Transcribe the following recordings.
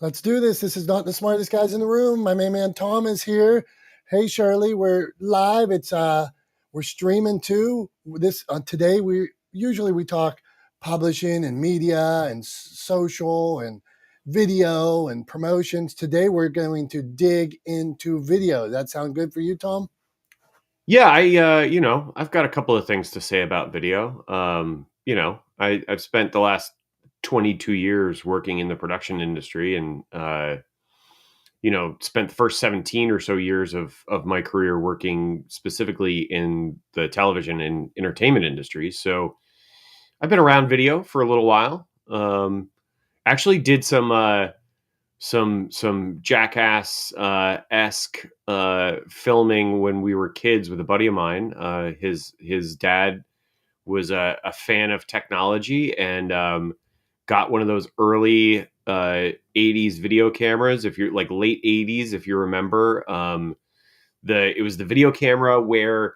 Let's do this. This is not the smartest guys in the room. My main man Tom is here. Hey Shirley, we're live. We're streaming too. This today we talk publishing and media and social and video and promotions. Today we're going to dig into video. Does that sound good for you, Tom? Yeah, I've got a couple of things to say about video. I've spent the last 22 years working in the production industry and, spent the first 17 or so years of my career working specifically in the television and entertainment industries. So I've been around video for a little while. Actually did some jackass esque filming when we were kids with a buddy of mine. His dad was a fan of technology and got one of those early 80s video cameras. If you're like late 80s, if you remember, it was the video camera where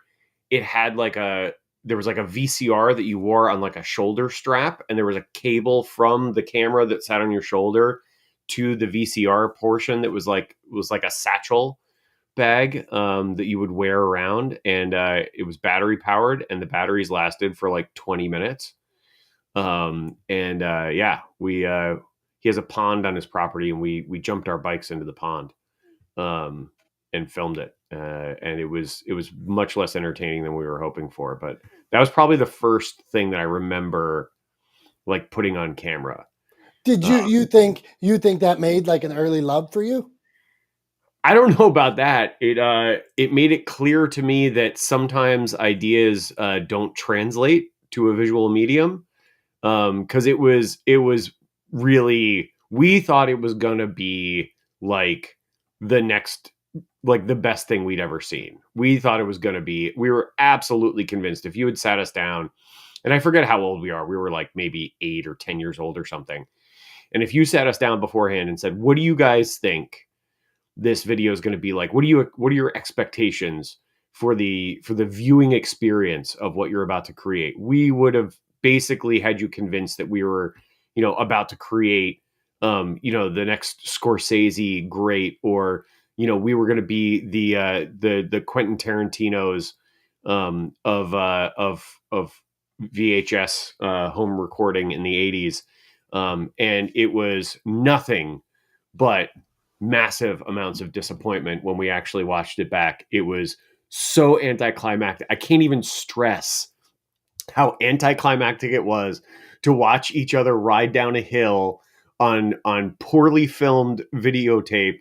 it had there was like a VCR that you wore on like a shoulder strap, and there was a cable from the camera that sat on your shoulder to the VCR portion that was like a satchel bag that you would wear around, and it was battery powered, and the batteries lasted for like 20 minutes. We he has a pond on his property, and we jumped our bikes into the pond and filmed it. And it was much less entertaining than we were hoping for, but that was probably the first thing that I remember like putting on camera. Did you think that made like an early love for you? I don't know about that. It made it clear to me that sometimes ideas don't translate to a visual medium, because it was really, we thought it was gonna be like the next, like the best thing we'd ever seen. We thought it was gonna be. We were absolutely convinced. If you had sat us down, and I forget how old we are, we were like maybe 8 or 10 years old or something. And if you sat us down beforehand and said, "What do you guys think this video is going to be like? What are your expectations for the viewing experience of what you're about to create?" We would have basically had you convinced that we were, about to create, the next Scorsese great, or we were going to be the Quentin Tarantino's of VHS home recording in the 80s. And it was nothing but massive amounts of disappointment when we actually watched it back. It was so anticlimactic. I can't even stress how anticlimactic it was to watch each other ride down a hill on poorly filmed videotape,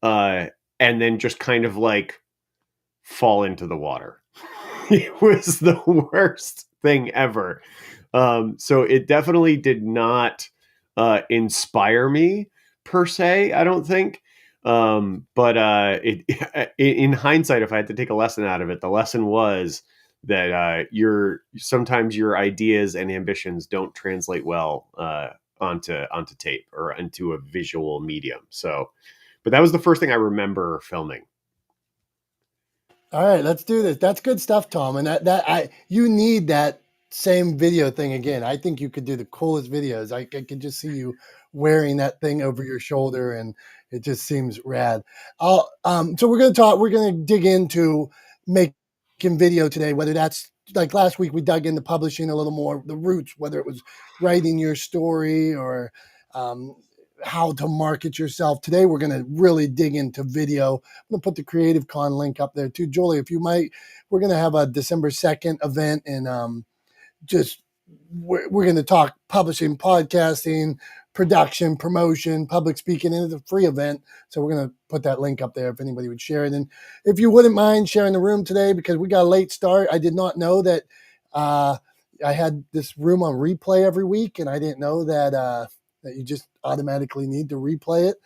and then just kind of like fall into the water. It was the worst thing ever. So it definitely did not inspire me per se, I don't think. In hindsight, if I had to take a lesson out of it, the lesson was that sometimes your ideas and ambitions don't translate well onto tape or into a visual medium. So, but that was the first thing I remember filming. All right, let's do this. That's good stuff, Tom. And you need that same video thing again. I think you could do the coolest videos. I could just see you wearing that thing over your shoulder, and it just seems rad. So we're gonna dig into making video today, whether that's like last week we dug into publishing a little more, the roots, whether it was writing your story or um, how to market yourself. Today we're going to really dig into video. I'm going to put the Creative Con link up there too. Julie, if you might, we're going to have a December 2nd event, and just we're going to talk publishing, podcasting, production, promotion, public speaking, and it's a free event. So we're going to put that link up there if anybody would share it. And if you wouldn't mind sharing the room today, because we got a late start. I did not know that I had this room on replay every week, and I didn't know that you just automatically need to replay it.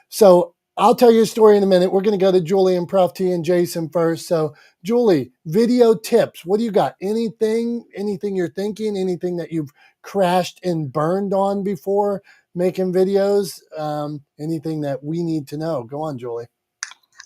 So I'll tell you a story in a minute. We're going to go to Julie and Prof T and Jason first. So Julie, video tips. What do you got? Anything you're thinking? Anything that you've crashed and burned on before making videos? Anything that we need to know? Go on, Julie.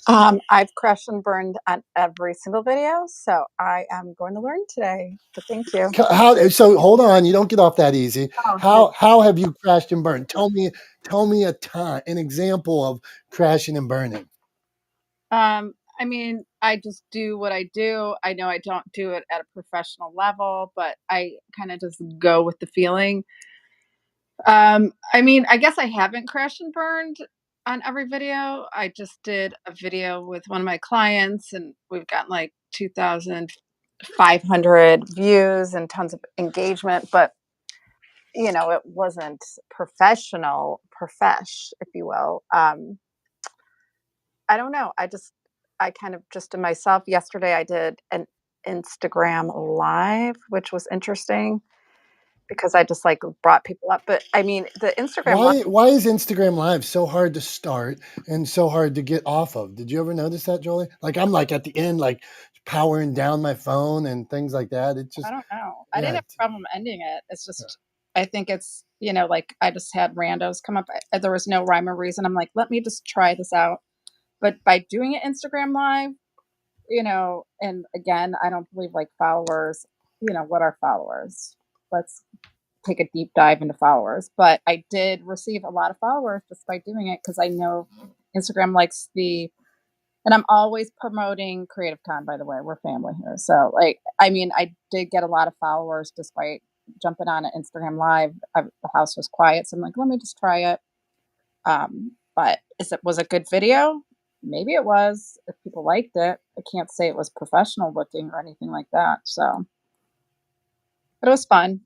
I've crashed and burned on every single video, so I am going to learn today. But thank you. How? So hold on, you don't get off that easy. Oh, How have you crashed and burned? Tell me an example of crashing and burning. I mean, I just do what I do. I know I don't do it at a professional level, but I kind of just go with the feeling. I mean, I guess I haven't crashed and burned on every video. I just did a video with one of my clients, and we've gotten like 2,500 views and tons of engagement. But it wasn't if you will. I don't know. I kind of just to myself. Yesterday, I did an Instagram live, which was interesting because I just like brought people up. But I mean, the Instagram live. Why is Instagram Live so hard to start and so hard to get off of? Did you ever notice that, Jolie? Like I'm like at the end, like powering down my phone and things like that. It I just don't know. I yeah. didn't have a problem ending it. It's just, I think it's, like I just had randos come up. There was no rhyme or reason. I'm like, let me just try this out. But by doing it Instagram live, and again, I don't believe like followers, what are followers? Let's take a deep dive into followers. But I did receive a lot of followers just by doing it because I know Instagram likes and I'm always promoting Creative Con, by the way. We're family here. So, like, I mean, I did get a lot of followers despite jumping on an Instagram live. The house was quiet. So I'm like, let me just try it. But was a good video? Maybe it was. If people liked it, I can't say it was professional looking or anything like that. So, but it was fun.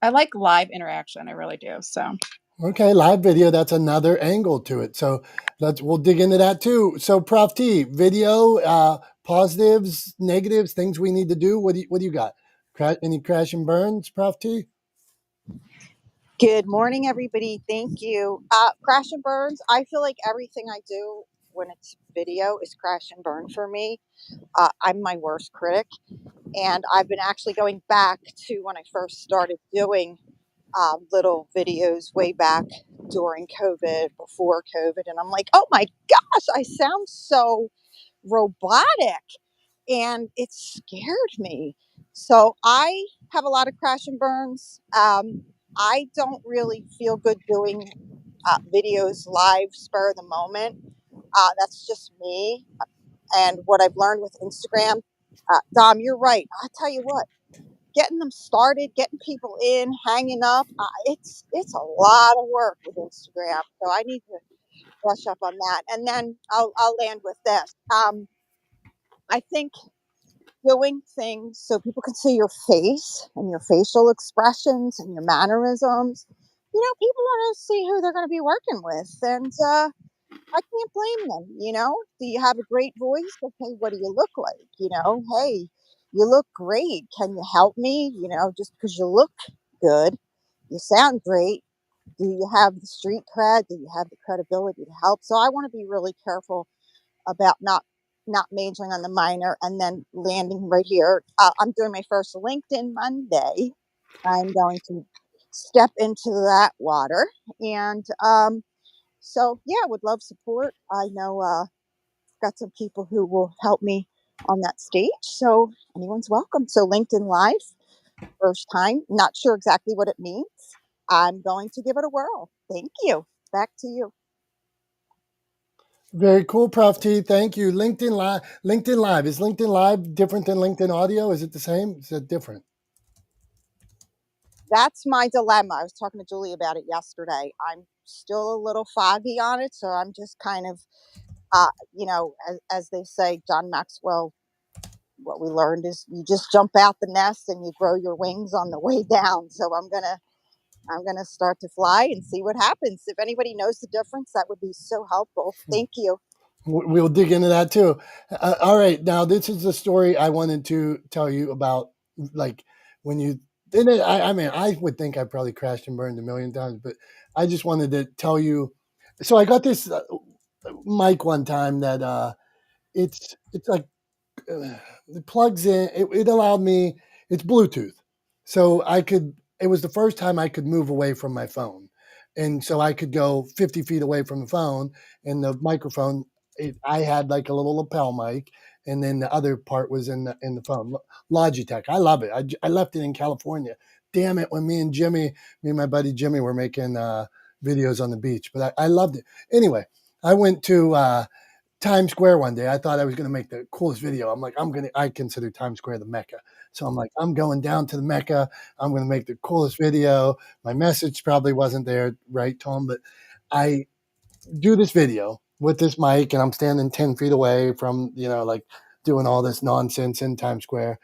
I like live interaction. I really do. So, Okay, live video, that's another angle to it. So we'll dig into that too. So Prof T, video, positives, negatives, things we need to do. What do you got? Any crash and burns, Prof T? Good morning, everybody. Thank you. Crash and burns. I feel like everything I do when it's video is crash and burn for me. I'm my worst critic. And I've been actually going back to when I first started doing little videos way back during COVID, before COVID. And I'm like, oh my gosh, I sound so robotic. And it scared me. So I have a lot of crash and burns. I don't really feel good doing videos live spur of the moment. That's just me. And what I've learned with Instagram, Dom, you're right. I'll tell you what, getting them started, getting people in, hanging up, it's a lot of work with Instagram. So I need to brush up on that. And then I'll land with this. I think doing things so people can see your face and your facial expressions and your mannerisms. People want to see who they're going to be working with, and I can't blame them. Do you have a great voice? Okay, what do you look like? Hey, you look great. Can you help me? Just because you look good, you sound great. Do you have the street cred? Do you have the credibility to help? So I want to be really careful about not majoring on the minor and then landing right here. I'm doing my first LinkedIn Monday. I'm going to step into that water, and so yeah, would love support. I know got some people who will help me on that stage, so anyone's welcome. So LinkedIn Live, first time, not sure exactly what it means. I'm going to give it a whirl. Thank you. Back to you. Very cool, Prof T. Thank you. LinkedIn Live. LinkedIn Live. Is LinkedIn Live different than LinkedIn Audio? Is it the same? Is it different? That's my dilemma. I was talking to Julie about it yesterday. I'm still a little foggy on it, so I'm just kind of, as they say, John Maxwell. What we learned is you just jump out the nest and you grow your wings on the way down. So I'm gonna start to fly and see what happens. If anybody knows the difference, that would be so helpful. Thank you. We'll dig into that too. All right, now this is the story I wanted to tell you about. Like when you did it, I mean, I would think I probably crashed and burned a million times, but I just wanted to tell you. So I got this mic one time that it's like it plugs in. It allowed me. It's Bluetooth, so I could. It was the first time I could move away from my phone, and so I could go 50 feet away from the phone, and the microphone. I had like a little lapel mic, and then the other part was in the phone. Logitech, I love it. I left it in California. Damn it, when me and my buddy Jimmy were making videos on the beach, but I loved it. Anyway, I went to Times Square one day. I thought I was going to make the coolest video. I'm like, I consider Times Square the Mecca. So I'm like, I'm going down to the Mecca. I'm going to make the coolest video. My message probably wasn't there, right, Tom? But I do this video with this mic, and I'm standing 10 feet away from, like doing all this nonsense in Times Square.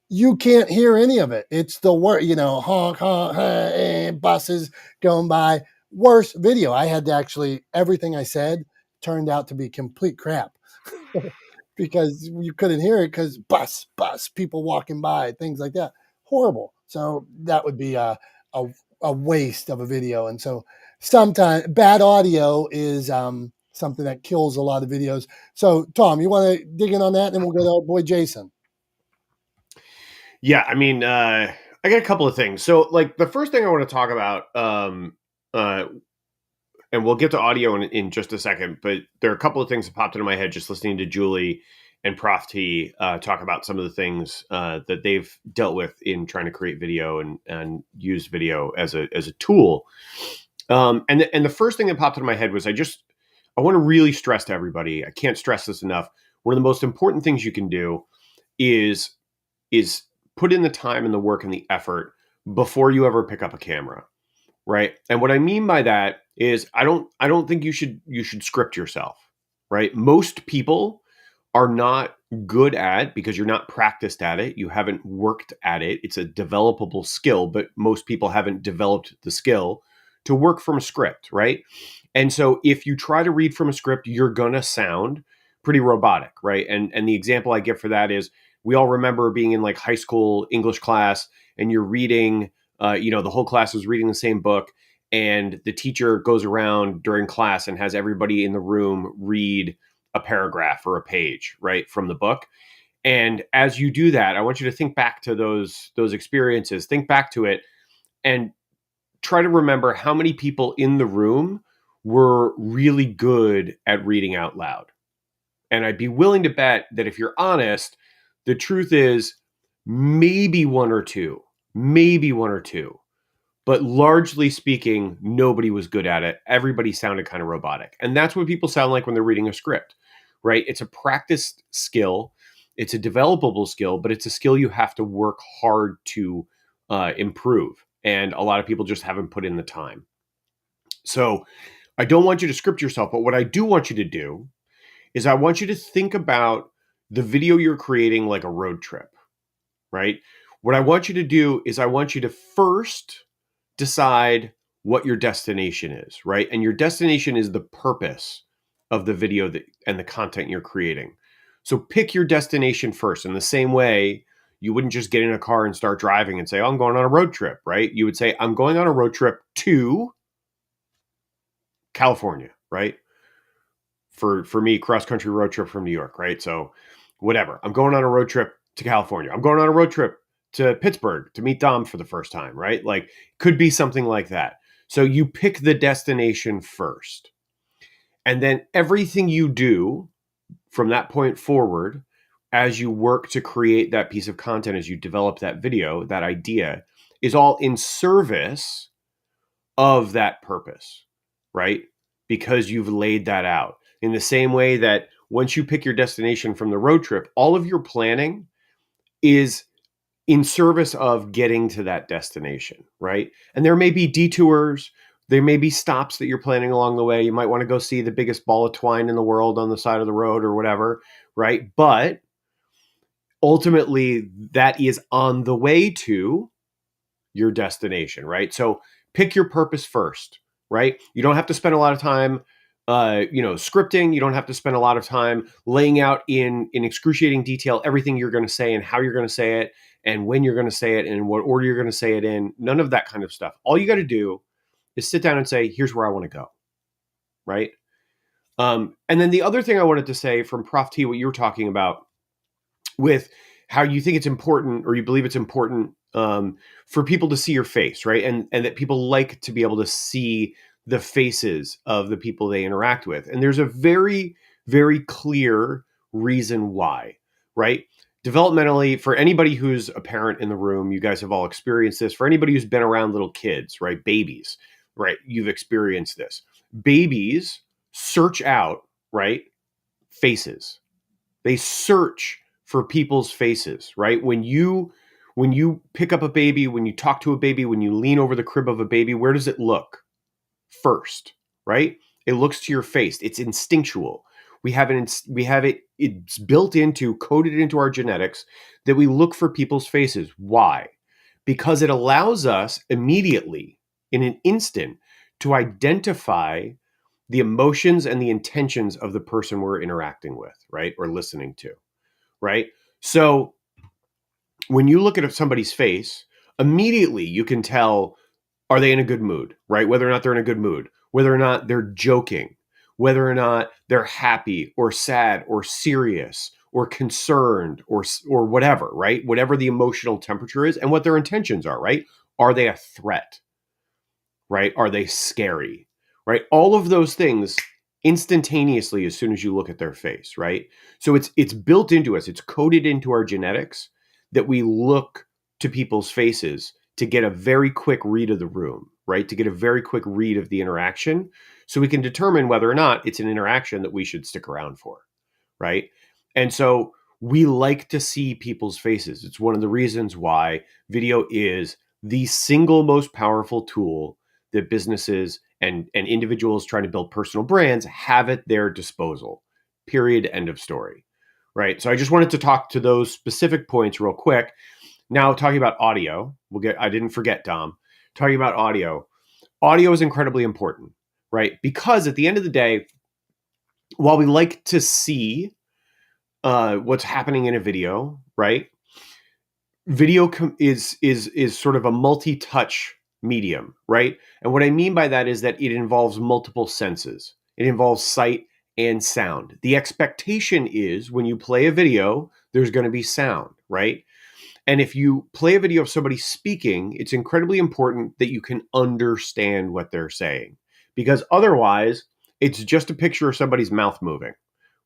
You can't hear any of it. It's the word, honk, honk, buses going by. Worst video. I had to actually, everything I said turned out to be complete crap because you couldn't hear it because bus, people walking by, things like that. Horrible. So that would be a waste of a video. And so sometimes bad audio is something that kills a lot of videos. So Tom, you want to dig in on that, and then we'll go to our boy Jason. Yeah, I mean, I got a couple of things. So, like, the first thing I want to talk about, and we'll get to audio in just a second, but there are a couple of things that popped into my head just listening to Julie and Prof T talk about some of the things that they've dealt with in trying to create video and use video as a tool. And the first thing that popped into my head was I want to really stress to everybody, I can't stress this enough, one of the most important things you can do is put in the time and the work and the effort before you ever pick up a camera, right? And what I mean by that is I don't think you should script yourself, right? Most people are not good at, because you're not practiced at it, you haven't worked at it. It's a developable skill, but most people haven't developed the skill to work from a script, right? And so if you try to read from a script, you're gonna sound pretty robotic, right? And the example I give for that is, we all remember being in like high school English class, and you're reading, the whole class is reading the same book, and the teacher goes around during class and has everybody in the room read a paragraph or a page, right, from the book. And as you do that, I want you to think back to those experiences, think back to it, and try to remember how many people in the room were really good at reading out loud. And I'd be willing to bet that if you're honest, the truth is maybe one or two, but largely speaking, nobody was good at it. Everybody sounded kind of robotic. And that's what people sound like when they're reading a script, right? It's a practiced skill. It's a developable skill, but it's a skill you have to work hard to improve. And a lot of people just haven't put in the time. So I don't want you to script yourself, but what I do want you to do is I want you to think about the video you're creating like a road trip, right? What I want you to do is I want you to first decide what your destination is, right? And your destination is the purpose of the video and the content you're creating. So pick your destination first. In the same way, you wouldn't just get in a car and start driving and say, oh, I'm going on a road trip, right? You would say, I'm going on a road trip to California, right? For me, cross-country road trip from New York, right? So whatever. I'm going on a road trip to California. I'm going on a road trip to Pittsburgh to meet Dom for the first time, right? Like, could be something like that. So you pick the destination first. And then everything you do from that point forward, as you work to create that piece of content, as you develop that video, that idea, is all in service of that purpose, right? Because you've laid that out. In the same way that once you pick your destination from the road trip, all of your planning is in service of getting to that destination, right? And there may be detours, there may be stops that you're planning along the way. You might want to go see the biggest ball of twine in the world on the side of the road or whatever, right? But ultimately, that is on the way to your destination, right? So pick your purpose first, right? You don't have to spend a lot of time scripting. You don't have to spend a lot of time laying out in excruciating detail everything you're going to say and how you're going to say it and when you're going to say it and in what order you're going to say it in. None of that kind of stuff. All you got to do is sit down and say, here's where I want to go, right? And then the other thing I wanted to say from Prof T, what you were talking about with how you think it's important, or you believe it's important for people to see your face, right? And that people like to be able to see the faces of the people they interact with. And there's a very, very clear reason why, right? Developmentally, for anybody who's a parent in the room, you guys have all experienced this. For anybody who's been around little kids, right? Babies, right? You've experienced this. Babies search out, right? Faces. They search for people's faces, right? When you pick up a baby, when you talk to a baby, when you lean over the crib of a baby, where does it look first, right? It looks to your face. It's instinctual. We have it, it's built into, coded into our genetics that we look for people's faces. Why? Because it allows us immediately, in an instant, to identify the emotions and the intentions of the person we're interacting with, right? Or listening to, right? So when you look at somebody's face, immediately you can tell, are they in a good mood, right? Whether or not they're in a good mood, whether or not they're joking, whether or not they're happy or sad or serious or concerned or whatever, right? Whatever the emotional temperature is and what their intentions are, right? Are they a threat, right? Are they scary, right? All of those things instantaneously as soon as you look at their face, right? So it's built into us. It's coded into our genetics that we look to people's faces to get a very quick read of the room, right? To get a very quick read of the interaction so we can determine whether or not it's an interaction that we should stick around for, right? And so we like to see people's faces. It's one of the reasons why video is the single most powerful tool that businesses and individuals trying to build personal brands have at their disposal. Period. End of story. Right. So I just wanted to talk to those specific points real quick. Now, talking about audio, I didn't forget, Dom, talking about audio. Audio is incredibly important, right? Because at the end of the day, while we like to see what's happening in a video, right? Video is sort of a multi-touch medium, right? And what I mean by that is that it involves multiple senses. It involves sight and sound. The expectation is when you play a video, there's going to be sound, right? And if you play a video of somebody speaking, it's incredibly important that you can understand what they're saying, because otherwise it's just a picture of somebody's mouth moving,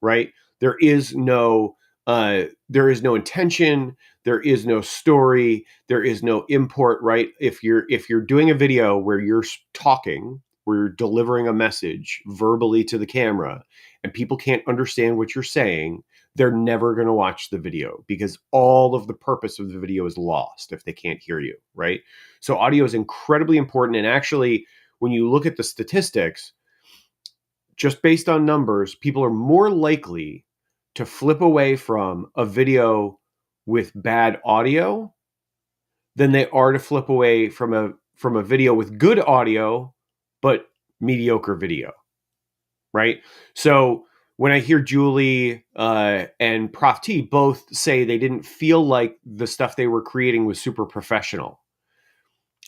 right? There is no intention, there is no story, there is no import, right? If you're doing a video where you're talking, where you're delivering a message verbally to the camera and people can't understand what you're saying, they're never going to watch the video because all of the purpose of the video is lost if they can't hear you, right? So audio is incredibly important. And actually, when you look at the statistics, just based on numbers, people are more likely to flip away from a video with bad audio than they are to flip away from a video with good audio but mediocre video, right? So when I hear Julie and Prof T both say they didn't feel like the stuff they were creating was super professional,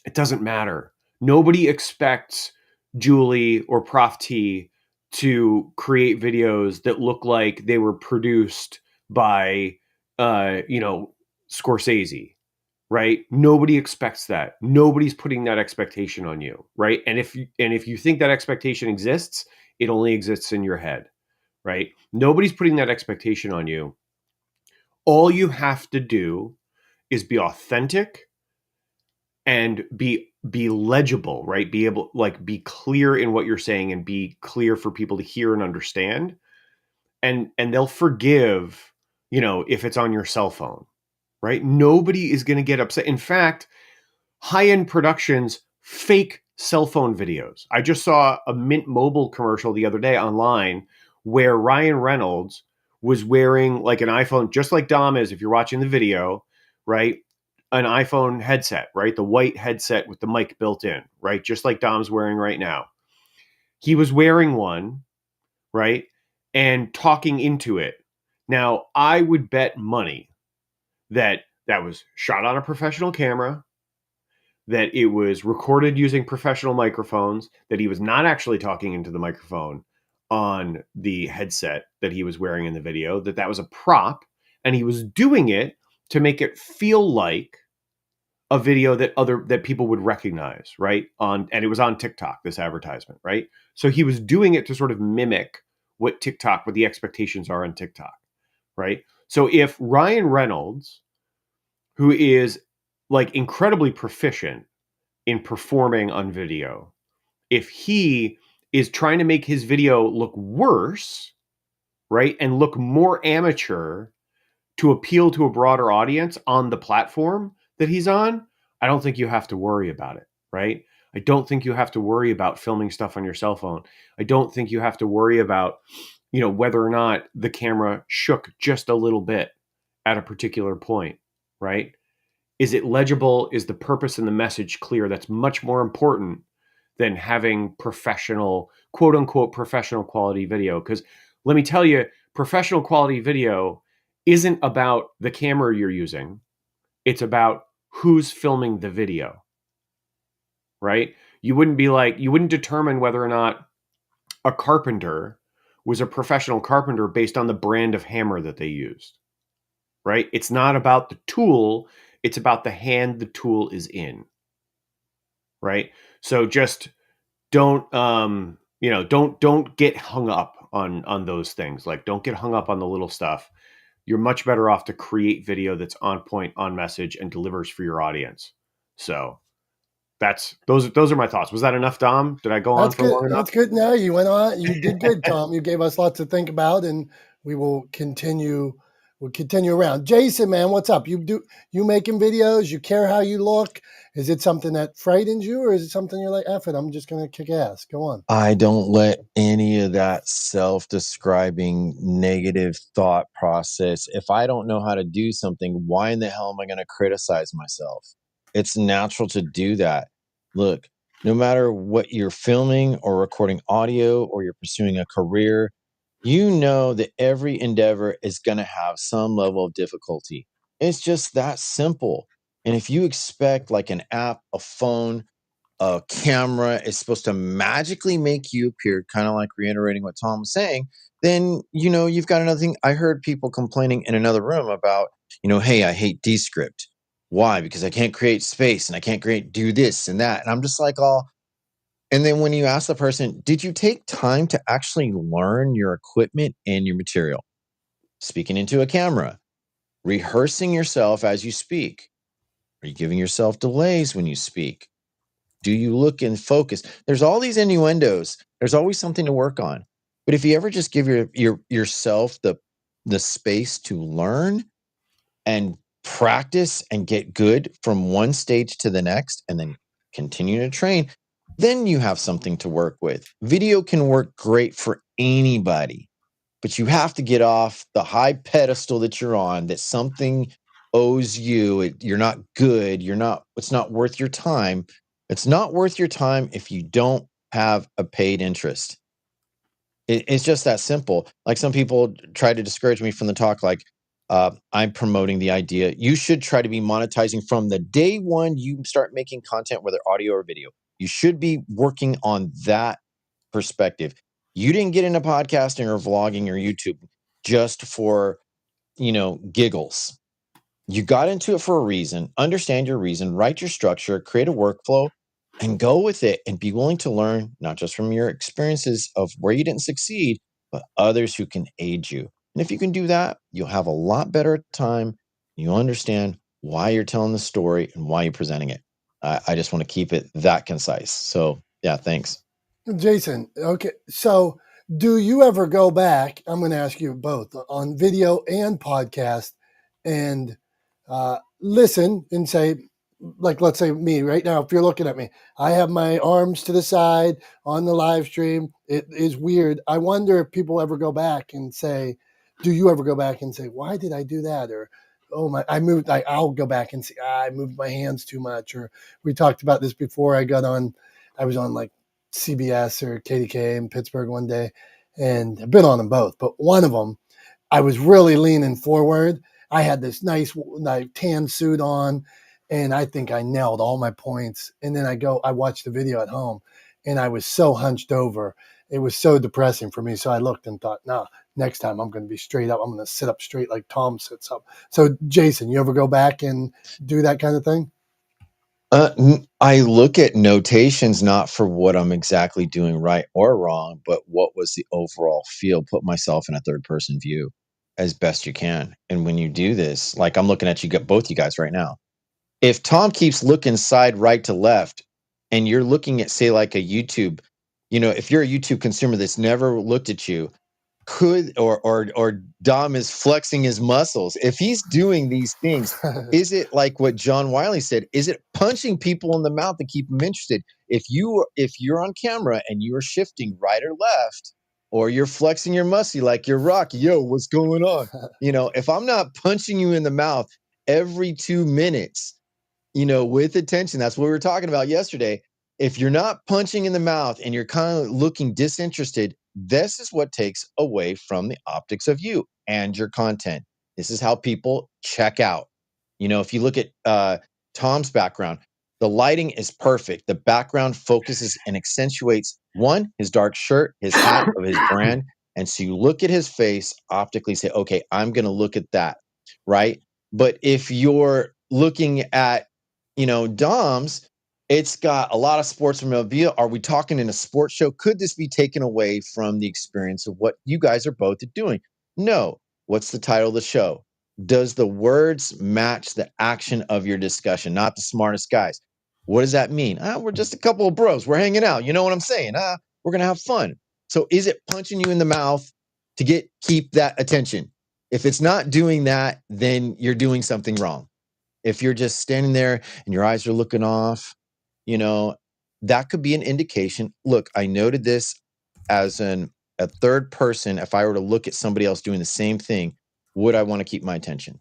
it doesn't matter. Nobody expects Julie or Prof T to create videos that look like they were produced by, Scorsese, right? Nobody expects that. Nobody's putting that expectation on you, right? And if you think that expectation exists, it only exists in your head, right? Nobody's putting that expectation on you. All you have to do is be authentic and be legible, right? Be clear in what you're saying and be clear for people to hear and understand. And they'll forgive, if it's on your cell phone, right? Nobody is going to get upset. In fact, high-end productions fake cell phone videos. I just saw a Mint Mobile commercial the other day online where Ryan Reynolds was wearing like an iPhone, just like Dom is, if you're watching the video, right? An iPhone headset, right? The white headset with the mic built in, right? Just like Dom's wearing right now. He was wearing one, right? And talking into it. Now, I would bet money that was shot on a professional camera, that it was recorded using professional microphones, that he was not actually talking into the microphone on the headset that he was wearing in the video, that was a prop, and he was doing it to make it feel like a video that people would recognize, right? And it was on TikTok, this advertisement, right? So he was doing it to sort of mimic what the expectations are on TikTok, right? So if Ryan Reynolds, who is like incredibly proficient in performing on video, if he is trying to make his video look worse, right, and look more amateur to appeal to a broader audience on the platform that he's on, I don't think you have to worry about it, right? I don't think you have to worry about filming stuff on your cell phone. I don't think you have to worry about, whether or not the camera shook just a little bit at a particular point, right? Is it legible? Is the purpose and the message clear? That's much more important than having professional, quote unquote, professional quality video. Because let me tell you, professional quality video isn't about the camera you're using. It's about who's filming the video, right? You wouldn't determine whether or not a carpenter was a professional carpenter based on the brand of hammer that they used, right? It's not about the tool. It's about the hand the tool is in, right? So just don't don't get hung up on those things. Like, don't get hung up on the little stuff. You're much better off to create video that's on point, on message, and delivers for your audience. So those are my thoughts. Was that enough, Dom? Did I go on That's for good. long enough? That's good. No, you went on. You did good, Tom. You gave us lots to think about, and we will continue. We'll continue around. Jason, man, what's up? You making videos? You care how you look? Is it something that frightens you, or is it something you're like, F it, I'm just gonna kick ass? Go on. I don't let any of that self-describing negative thought process. If I don't know how to do something, why in the hell am I going to criticize myself? It's natural to do that. Look, no matter what you're filming or recording audio or you're pursuing a career, you know that every endeavor is going to have some level of difficulty. It's just that simple. And if you expect like an app, a phone, a camera is supposed to magically make you appear, kind of like reiterating what Tom was saying, then, you've got another thing. I heard people complaining in another room about, hey, I hate Descript. Why? Because I can't create space and I can't do this and that. And I'm just like, and then when you ask the person, did you take time to actually learn your equipment and your material? Speaking into a camera, rehearsing yourself as you speak. Are you giving yourself delays when you speak? Do you look and focus? There's all these innuendos. There's always something to work on. But if you ever just give yourself the space to learn and practice and get good from one stage to the next and then continue to train, then you have something to work with. Video can work great for anybody, but you have to get off the high pedestal that you're on, that something owes you. You're not good. It's not worth your time. It's not worth your time if you don't have a paid interest. It's just that simple. Like, some people try to discourage me from the talk, like, I'm promoting the idea. You should try to be monetizing from the day one you start making content, whether audio or video. You should be working on that perspective. You didn't get into podcasting or vlogging or YouTube just for, giggles. You got into it for a reason. Understand your reason, write your structure, create a workflow, and go with it, and be willing to learn, not just from your experiences of where you didn't succeed, but others who can aid you. And if you can do that, you'll have a lot better time. You'll understand why you're telling the story and why you're presenting it. I just want to keep it that concise. So, yeah, thanks. Jason, okay. So do you ever go back? I'm going to ask you both on video and podcast and listen and say, like, let's say me right now, if you're looking at me, I have my arms to the side on the live stream. It is weird. I wonder if people ever go back and say, do you ever go back and say, why did I do that? Or, oh, I'll go back and say, I moved my hands too much. Or we talked about this before I was on like CBS or KDK in Pittsburgh one day, and I've been on them both, but one of them, I was really leaning forward. I had this nice like tan suit on, and I think I nailed all my points. And then I watched the video at home, and I was so hunched over. It was so depressing for me. So I looked and thought, nah, next time I'm going to be straight up. I'm going to sit up straight like Tom sits up. So Jason, you ever go back and do that kind of thing? I look at notations not for what I'm exactly doing right or wrong, but what was the overall feel. Put myself in a third person view as best you can. And when you do this, like I'm looking at you, both you guys right now. If Tom keeps looking side right to left, and you're looking at, say, like a YouTube, if you're a YouTube consumer that's never looked at you, could or Dom is flexing his muscles. If he's doing these things, is it like what John Wiley said? Is it punching people in the mouth to keep them interested? If you're on camera and you're shifting right or left, or you're flexing your muscle like you're Rocky, yo, what's going on? If I'm not punching you in the mouth every 2 minutes, with attention, that's what we were talking about yesterday. If you're not punching in the mouth and you're kind of looking disinterested, this is what takes away from the optics of you and your content. This is how people check out. If you look at Tom's background, the lighting is perfect. The background focuses and accentuates his dark shirt, his hat of his brand. And so you look at his face optically, say, okay, I'm going to look at that. Right. But if you're looking at, Dom's, it's got a lot of sports memorabilia. Are we talking in a sports show? Could this be taken away from the experience of what you guys are both doing? No. What's the title of the show? Does the words match the action of your discussion? Not the smartest guys. What does that mean? We're just a couple of bros. We're hanging out. You know what I'm saying? We're going to have fun. So is it punching you in the mouth to keep that attention? If it's not doing that, then you're doing something wrong. If you're just standing there and your eyes are looking off, that could be an indication. Look, I noted this as a third person. If I were to look at somebody else doing the same thing, would I want to keep my attention?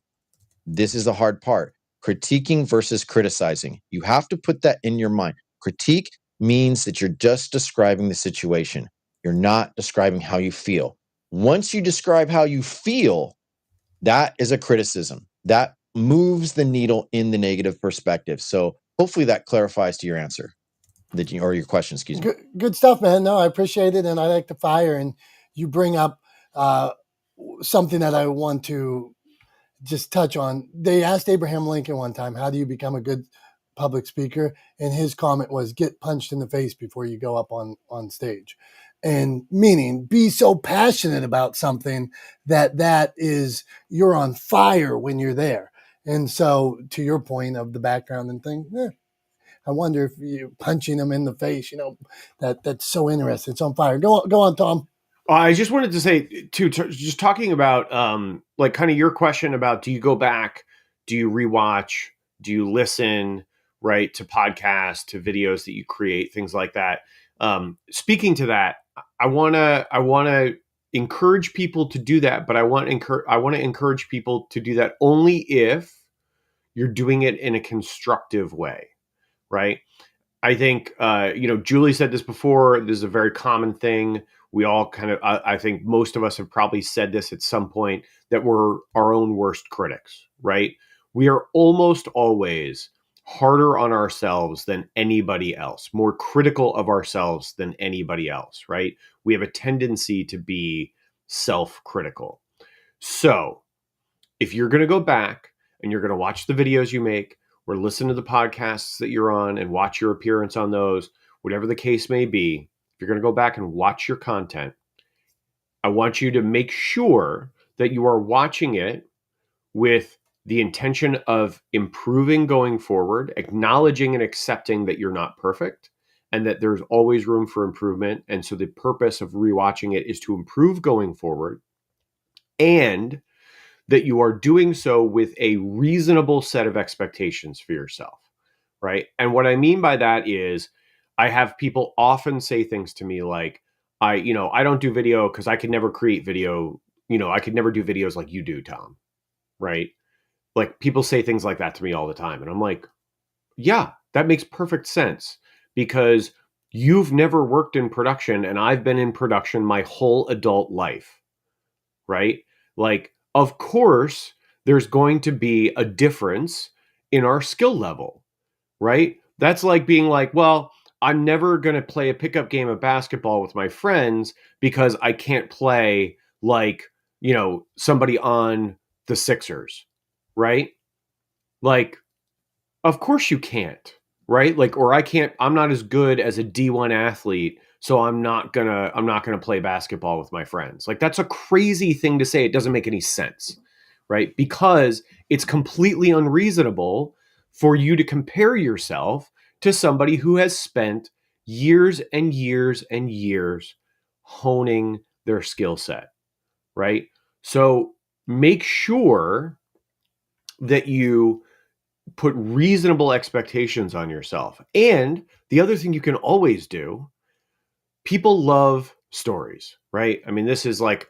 This is the hard part. Critiquing versus criticizing. You have to put that in your mind. Critique means that you're just describing the situation. You're not describing how you feel. Once you describe how you feel, that is a criticism. That moves the needle in the negative perspective. So hopefully that clarifies to your answer or your question, excuse me. Good stuff, man. No, I appreciate it. And I like the fire. And you bring up something that I want to just touch on. They asked Abraham Lincoln one time, how do you become a good public speaker? And his comment was, get punched in the face before you go up on stage. And meaning be so passionate about something that is, you're on fire when you're there. And so to your point of the background and thing, I wonder if you punching them in the face, that's so interesting. It's on fire. Go on, Tom. I just wanted to say too, just talking about like kind of your question about, do you go back, do you rewatch, do you listen, right, to podcasts, to videos that you create, things like that. Speaking to that, I want to encourage people to do that, but I want to encourage people to do that only if you're doing it in a constructive way, right? I think, Julie said this before. This is a very common thing. We all kind of, I think most of us have probably said this at some point, that we're our own worst critics, right? We are almost always harder on ourselves than anybody else, more critical of ourselves than anybody else, right? We have a tendency to be self-critical. So if you're going to go back and you're going to watch the videos you make, or listen to the podcasts that you're on and watch your appearance on those, whatever the case may be, if you're going to go back and watch your content, I want you to make sure that you are watching it with the intention of improving going forward, acknowledging and accepting that you're not perfect and that there's always room for improvement. And so the purpose of rewatching it is to improve going forward, and that you are doing so with a reasonable set of expectations for yourself, right? And what I mean by that is, I have people often say things to me like, I don't do video because I could never create video. I could never do videos like you do, Tom, right? Like people say things like that to me all the time. And I'm like, yeah, that makes perfect sense, because you've never worked in production and I've been in production my whole adult life, right? Like, of course, there's going to be a difference in our skill level, right? That's like being like, well, I'm never going to play a pickup game of basketball with my friends because I can't play like, somebody on the Sixers, right? Like, of course you can't, right? Like, or I'm not as good as a D1 athlete, so I'm not gonna play basketball with my friends. Like, that's a crazy thing to say. It doesn't make any sense, right? Because it's completely unreasonable for you to compare yourself to somebody who has spent years and years and years honing their skill set, right? So make sure that you put reasonable expectations on yourself. And the other thing you can always do, people love stories, right? I mean, this is like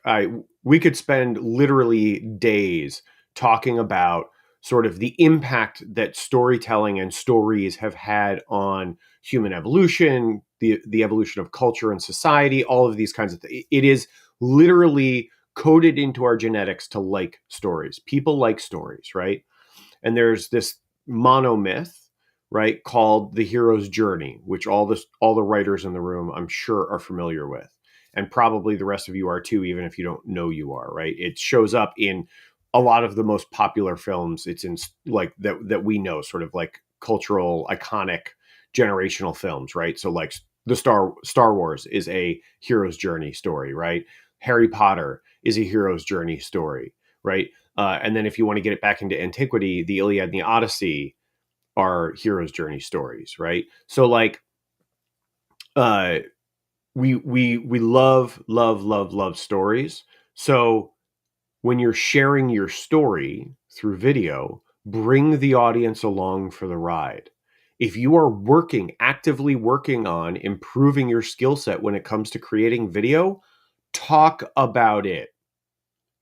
we could spend literally days talking about sort of the impact that storytelling and stories have had on human evolution, the evolution of culture and society, all of these kinds of things. It is literally coded into our genetics to like stories. People like stories, right? And there's this monomyth, right, called the hero's journey, which all the writers in the room, I'm sure, are familiar with, and probably the rest of you are too, even if you don't know you are. Right? It shows up in a lot of the most popular films. It's in like that we know, sort of like cultural, iconic, generational films, right? So like the Star Wars is a hero's journey story, right? Harry Potter is a hero's journey story, right? And then if you want to get it back into antiquity, the Iliad and the Odyssey are hero's journey stories, right? So like uh we love stories. So when you're sharing your story through video, bring the audience along for the ride. If you are actively working on improving your skill set when it comes to creating video, talk about it.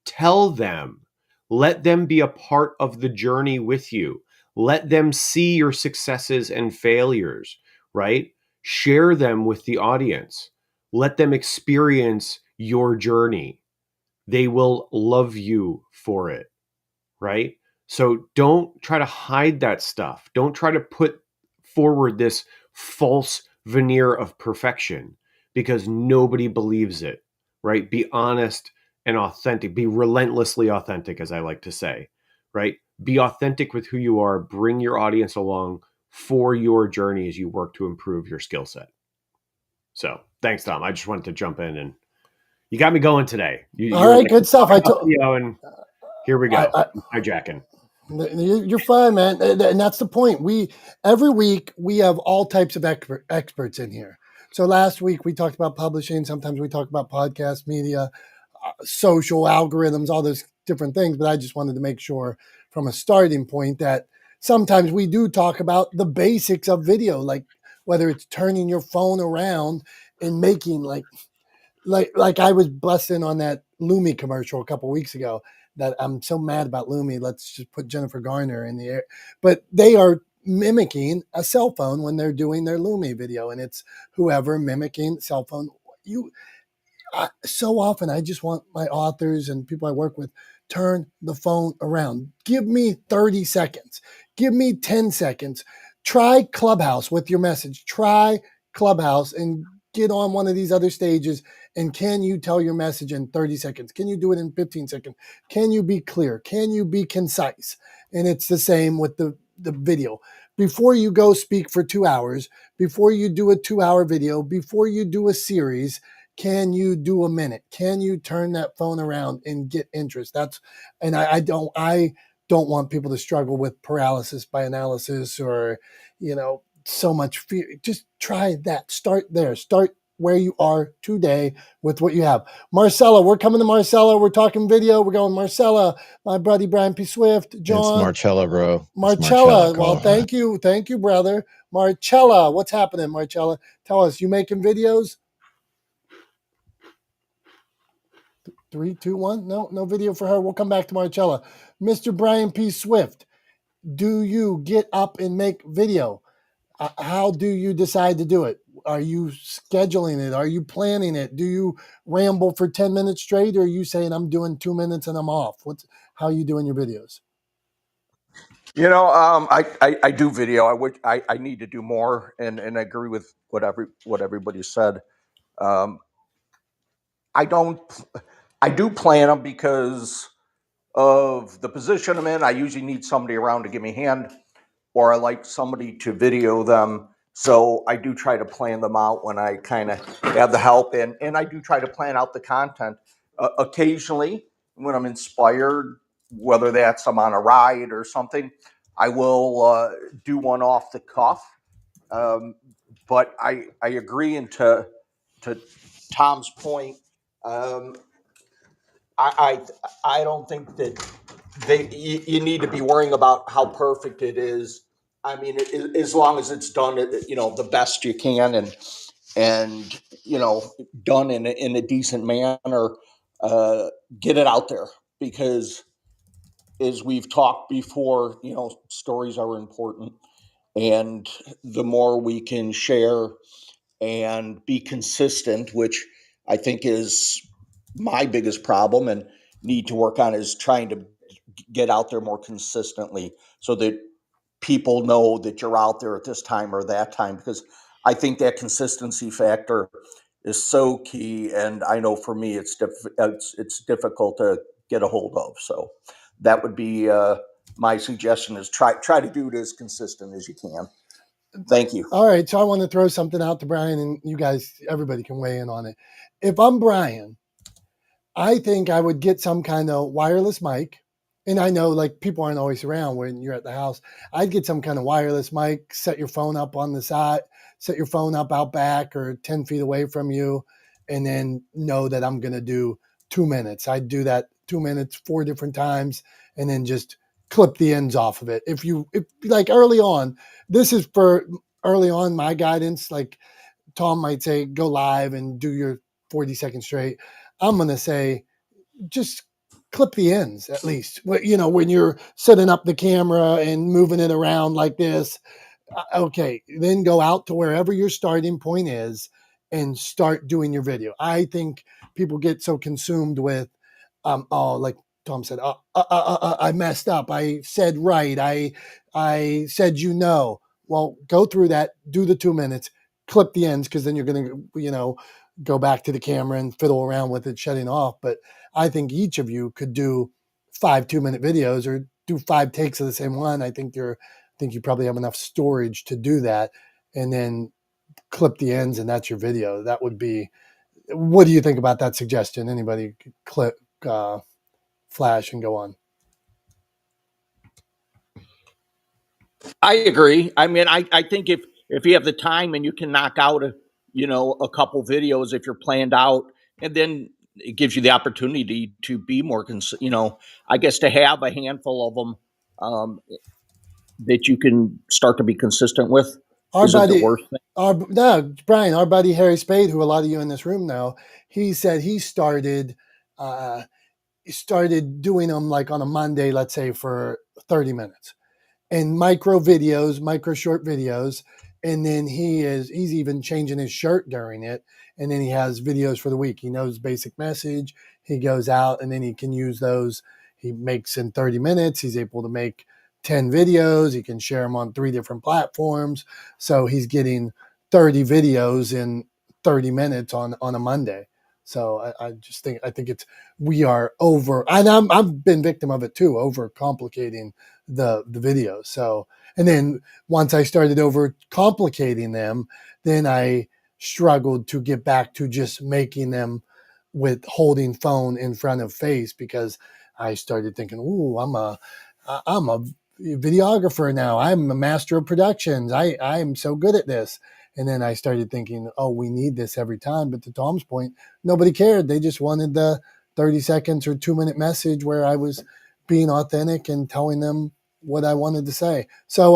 Tell them, let them be a part of the journey with you. Let them see your successes and failures, right? Share them with the audience. Let them experience your journey. They will love you for it, right? So don't try to hide that stuff. Don't try to put forward this false veneer of perfection because nobody believes it, right? Be honest and authentic. Be relentlessly authentic, as I like to say, right? Be authentic with who you are. Bring your audience along for your journey as you work to improve your skill set. So thanks, Tom. I just wanted to jump in and you got me going today. All right, good stuff. And here we go. Hijacking. You're fine, man, and that's the point. Every week we have all types of experts in here. So last week we talked about publishing. Sometimes we talk about podcast media, social algorithms, all those different things. But I just wanted to make sure from a starting point that sometimes we do talk about the basics of video, like whether it's turning your phone around and making like I was busting on that Lumi commercial a couple weeks ago that I'm so mad about Lumi. Let's just put Jennifer Garner in the air. But they are mimicking a cell phone when they're doing their Lumi video, and it's whoever mimicking cell phone. So often I just want my authors and people I work with, turn the phone around. Give me 30 seconds. Give me 10 seconds. Try Clubhouse with your message. Try Clubhouse and get on one of these other stages. And can you tell your message in 30 seconds? Can you do it in 15 seconds? Can you be clear? Can you be concise? And it's the same with the video. Before you go speak for 2 hours, before you do a 2-hour video, before you do a series, can you do a minute? Can you turn that phone around and get interest? I don't want people to struggle with paralysis by analysis or, so much fear. Just try that. Start there. Start where you are today with what you have. Marcella, we're coming to Marcella. We're talking video. We're going Marcella, my buddy Brian P. Swift, John. It's Marcella, bro. Marcella. Well, thank you. Thank you, brother. Marcella, what's happening, Marcella? Tell us, you making videos? 3, 2, 1. No video for her. We'll come back to Marcella. Mr. Brian P. Swift, do you get up and make video? How do you decide to do it? Are you scheduling it? Are you planning it? Do you ramble for 10 minutes straight? Or are you saying I'm doing 2 minutes and I'm off? How are you doing your videos? I do video. I need to do more, and I agree with what everybody said. I do plan them because of the position I'm in. I usually need somebody around to give me a hand. or I like somebody to video them. So I do try to plan them out when I kind of have the help, and I do try to plan out the content. Occasionally, when I'm inspired, whether that's I'm on a ride or something, I will do one off the cuff. Um, but I agree, and to Tom's point, um, I don't think that you need to be worrying about how perfect it is. I mean, as long as it's done, the best you can, and done in a decent manner, uh, get it out there, because as we've talked before, stories are important, and the more we can share and be consistent, which I think is my biggest problem and need to work on, is trying to get out there more consistently so that people know that you're out there at this time or that time, because I think that consistency factor is so key, and I know for me it's difficult to get a hold of. So that would be my suggestion, is try to do it as consistent as you can. Thank you. All right, so I want to throw something out to Brian, and you guys, everybody can weigh in on it. If I'm Brian, I think I would get some kind of wireless mic. And I know like people aren't always around when you're at the house. I'd get some kind of wireless mic, set your phone up on the side, set your phone up out back or 10 feet away from you, and then know that I'm going to do 2 minutes. I'd do that 2 minutes, 4 different times, and then just clip the ends off of it. If like early on, this is for early on, my guidance, like Tom might say, go live and do your 40 seconds straight. I'm going to say, just clip the ends at least. When you're setting up the camera and moving it around like this, okay, then go out to wherever your starting point is and start doing your video. I think people get so consumed with, like Tom said, I messed up. I said right. I said, well, go through that, do the 2 minutes, clip the ends, because then you're going to, go back to the camera and fiddle around with it, shutting off. But I think each of you could do 5 2-minute videos or do 5 takes of the same one. I think you probably have enough storage to do that, and then clip the ends, and that's your video. That would be. What do you think about that suggestion? Anybody clip, flash, and go on? I agree. I mean, I think if you have the time and you can knock out a couple videos, if you're planned out, and then it gives you the opportunity to be more I guess to have a handful of them that you can start to be consistent with. Our Isn't the buddy, worst thing. Brian, our buddy Harry Spade, who a lot of you in this room know, he said he started doing them like on a Monday, let's say for 30 minutes. And micro videos, micro short videos. And then he's even changing his shirt during it. And then he has videos for the week. He knows basic message. He goes out and then he can use those. He makes in 30 minutes. He's able to make 10 videos. He can share them on 3 different platforms. So he's getting 30 videos in 30 minutes on a Monday. So I think we are over, and I've been victim of it too, over complicating the videos. So, and then once I started over complicating them, then I struggled to get back to just making them with holding phone in front of face, because I started thinking, ooh, I'm a videographer now. I'm a master of productions. I am so good at this. And then I started thinking, oh, we need this every time. But to Tom's point, nobody cared. They just wanted the 30 seconds or 2-minute message where I was being authentic and telling them what I wanted to say. So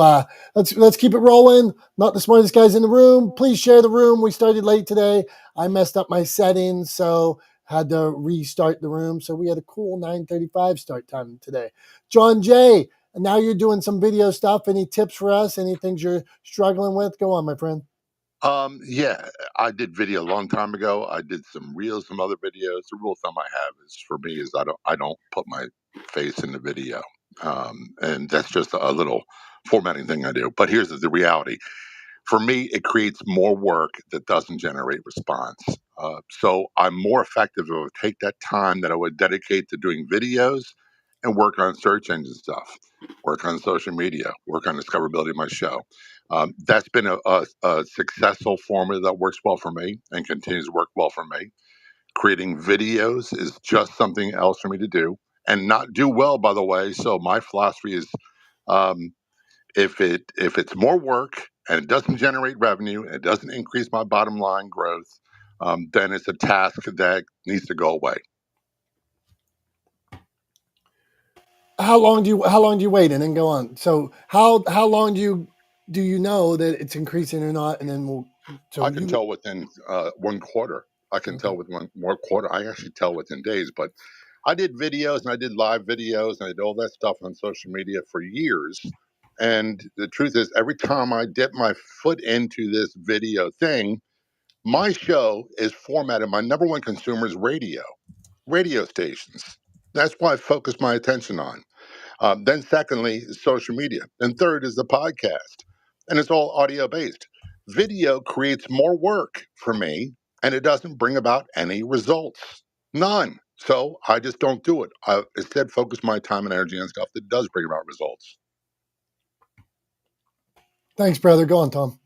let's keep it rolling. Not the smartest guys in the room. Please share the room. We started late today. I messed up my settings, so had to restart the room. So we had a cool 9:35 start time today. John Jay, and now you're doing some video stuff. Any tips for us? Any things you're struggling with? Go on, my friend. Yeah, I did video a long time ago. I did some reels, some other videos. The rule of thumb I have is for me is I don't put my face in the video, and that's just a little formatting thing I do. But here's the reality: for me, it creates more work that doesn't generate response. So I'm more effective if I take that time that I would dedicate to doing videos and work on search engine stuff, work on social media, work on discoverability of my show. That's been a successful formula that works well for me and continues to work well for me. Creating videos is just something else for me to do and not do well, by the way. So my philosophy is, um, if it's more work and it doesn't generate revenue and it doesn't increase my bottom line growth, then it's a task that needs to go away. How long do you wait and then go on? So how long do you know that it's increasing or not? And then I can tell within 1 quarter. I can okay. tell with one more quarter. I actually tell within days. But I did videos and I did live videos and I did all that stuff on social media for years. And the truth is, every time I dip my foot into this video thing, my show is formatted. My number one consumer is radio stations. That's why I focus my attention on. Then, secondly, is social media. And third is the podcast. And it's all audio based. Video creates more work for me and it doesn't bring about any results. None. So I just don't do it. I instead focus my time and energy on stuff that does bring about results. Thanks, brother. Go on, Tom.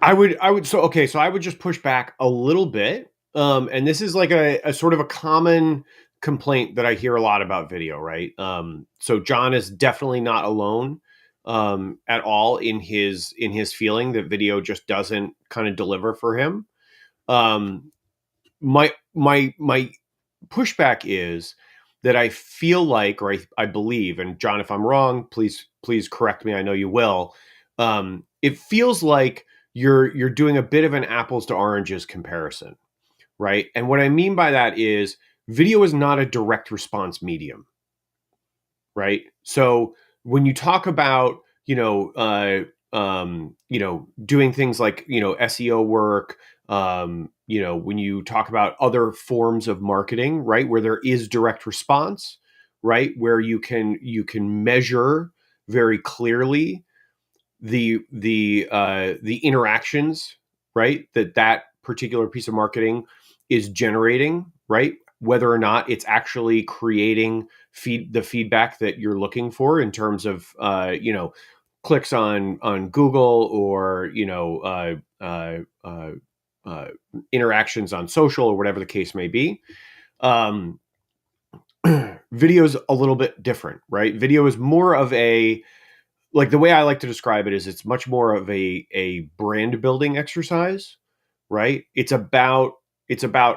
I would so I would just push back a little bit. And this is like a sort of a common complaint that I hear a lot about video, right? So John is definitely not alone at all in his feeling that video just doesn't kind of deliver for him. My pushback is that I feel like, or I believe, and John, if I'm wrong, please correct me. I know you will. It feels like you're doing a bit of an apples to oranges comparison, right? And what I mean by that is video is not a direct response medium, right? So when you talk about doing things like SEO work, when you talk about other forms of marketing, right, where there is direct response, right, where you can measure very clearly the interactions, right, that particular piece of marketing is generating, right, whether or not it's actually creating the feedback that you're looking for in terms of clicks on Google or interactions on social or whatever the case may be. Video is a little bit different, right? Video is more of a, like, the way I like to describe it is it's much more of a brand building exercise, right? It's about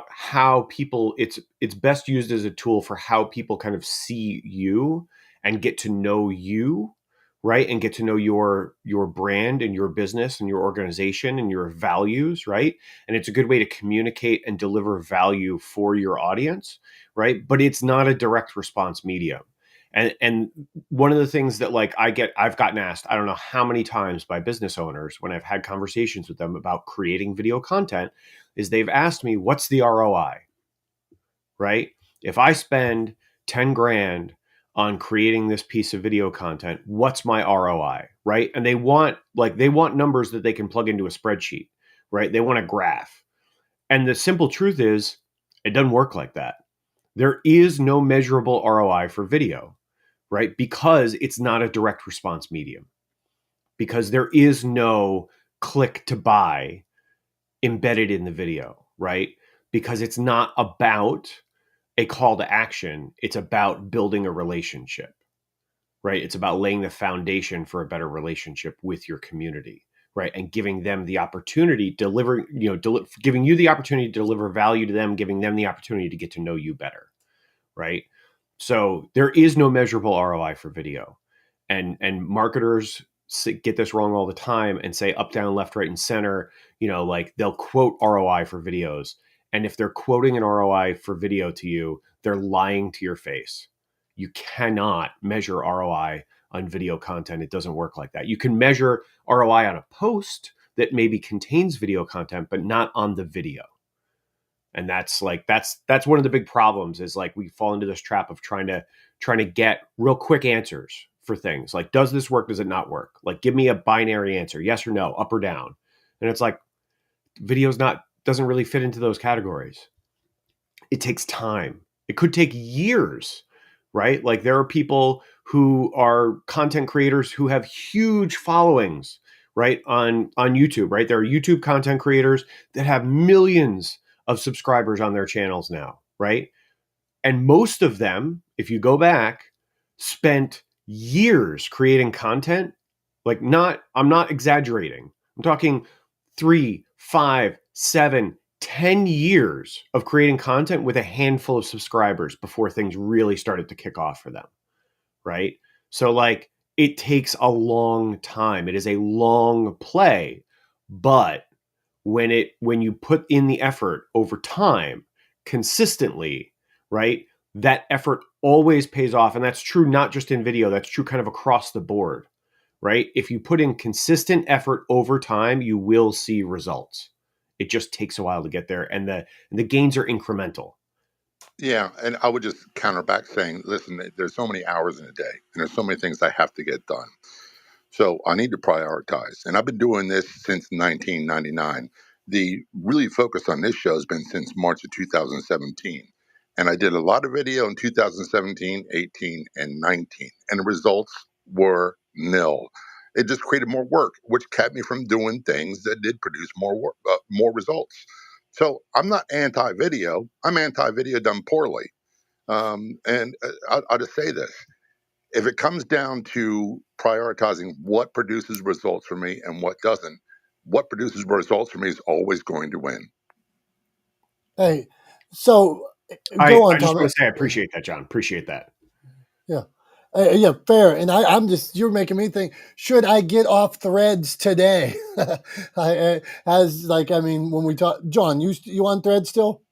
how people, it's best used as a tool for how people kind of see you and get to know you, right? And get to know your brand and your business and your organization and your values, right? And it's a good way to communicate and deliver value for your audience, right? But it's not a direct response medium. And one of the things that, like, I've gotten asked, I don't know how many times by business owners when I've had conversations with them about creating video content, is they've asked me, what's the ROI, right? If I spend 10 grand on creating this piece of video content, what's my ROI, right? And they want numbers that they can plug into a spreadsheet, right? They want a graph. And the simple truth is, it doesn't work like that. There is no measurable ROI for video, right? Because it's not a direct response medium, because there is no click to buy embedded in the video, right? Because it's not about a call to action. It's about building a relationship, right? It's about laying the foundation for a better relationship with your community, right? And giving them the opportunity, giving you the opportunity to deliver value to them, giving them the opportunity to get to know you better, right? So there is no measurable ROI for video, and marketers get this wrong all the time and say up, down, left, right, and center. Like, they'll quote ROI for videos, and if they're quoting an ROI for video to you, they're lying to your face. You cannot measure ROI on video content. It doesn't work like that. You can measure ROI on a post that maybe contains video content, but not on the video. And that's one of the big problems, is like we fall into this trap of trying to get real quick answers for things. Like, does this work? Does it not work? Like, give me a binary answer, yes or no, up or down. And it's like, doesn't really fit into those categories. It takes time. It could take years, right? Like there are people who are content creators who have huge followings, right, on YouTube, right? There are YouTube content creators that have millions of subscribers on their channels now, right? And most of them, if you go back, spent years creating content. Like I'm not exaggerating. I'm talking 3, 5, 7, 10 years of creating content with a handful of subscribers before things really started to kick off for them, right? So like it takes a long time. It is a long play, but when you put in the effort over time consistently, right, that effort always pays off. And that's true not just in video, that's true kind of across the board, right? If you put in consistent effort over time, you will see results. It just takes a while to get there, and the gains are incremental. Yeah, and I would just counter back saying, listen, there's so many hours in a day, and there's so many things I have to get done. So I need to prioritize. And I've been doing this since 1999. The really focus on this show has been since March of 2017. And I did a lot of video in 2017, 18, and 19. And the results were nil. It just created more work, which kept me from doing things that did produce more work, more results. So I'm not anti-video. I'm anti-video done poorly. I'll just say this: if it comes down to prioritizing what produces results for me and what doesn't, what produces results for me is always going to win. Hey, so I go on, just Tom. want to say I appreciate that, John. Appreciate that. Yeah. Yeah, fair. And I'm just, you're making me think, should I get off threads today? As like, I mean, when we talk, John, you on threads still?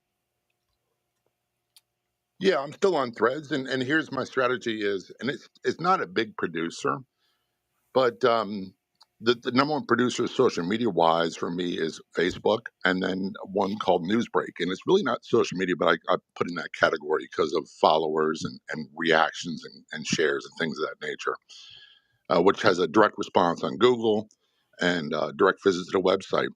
Yeah, I'm still on threads, and here's my strategy is, and it's not a big producer, but the number one producer social media wise for me is Facebook, and then one called Newsbreak. And it's really not social media, but I put in that category because of followers and reactions and shares and things of that nature, which has a direct response on Google and direct visits to the website.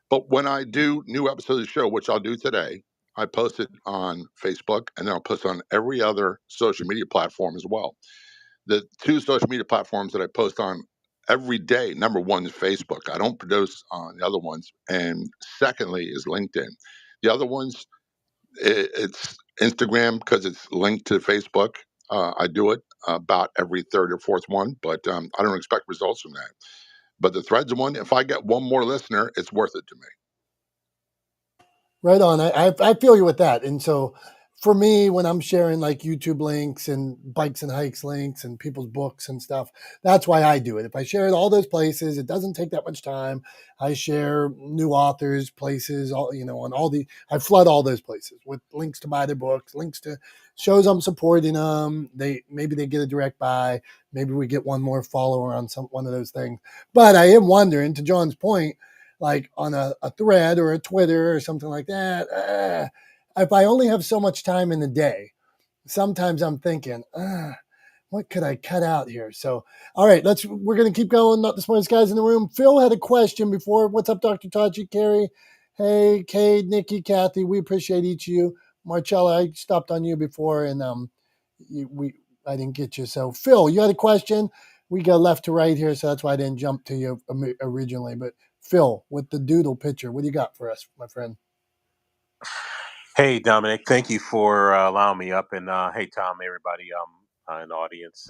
But when I do new episodes of the show, which I'll do today, I post it on Facebook, and then I'll post it on every other social media platform as well. The two social media platforms that I post on every day, number one is Facebook. I don't produce on the other ones. And secondly is LinkedIn. The other ones, it's Instagram because it's linked to Facebook. I do it about every third or fourth one, but I don't expect results from that. But the Threads one, if I get one more listener, it's worth it to me. Right on. I feel you with that. And so for me, when I'm sharing like YouTube links and bikes and hikes links and people's books and stuff, that's why I do it. If I share it all those places, it doesn't take that much time. I share new authors, places, all, on I flood all those places with links to buy their books, links to shows I'm supporting them. Maybe they get a direct buy. Maybe we get one more follower on one of those things. But I am wondering, to John's point, like on a thread or a Twitter or something like that, if I only have so much time in the day, sometimes I'm thinking, what could I cut out here? So, all right, we're going to keep going. Not the smartest guys in the room. Phil had a question before. What's up, Dr. Tachi, Carrie? Hey, Cade, Nikki, Kathy, we appreciate each of you. Marcella, I stopped on you before and I didn't get you. So, Phil, you had a question. We go left to right here, so that's why I didn't jump to you originally. But Phil, with the doodle picture, what do you got for us, my friend? Hey, Dominic, thank you for allowing me up. And hey, Tom, everybody in the audience.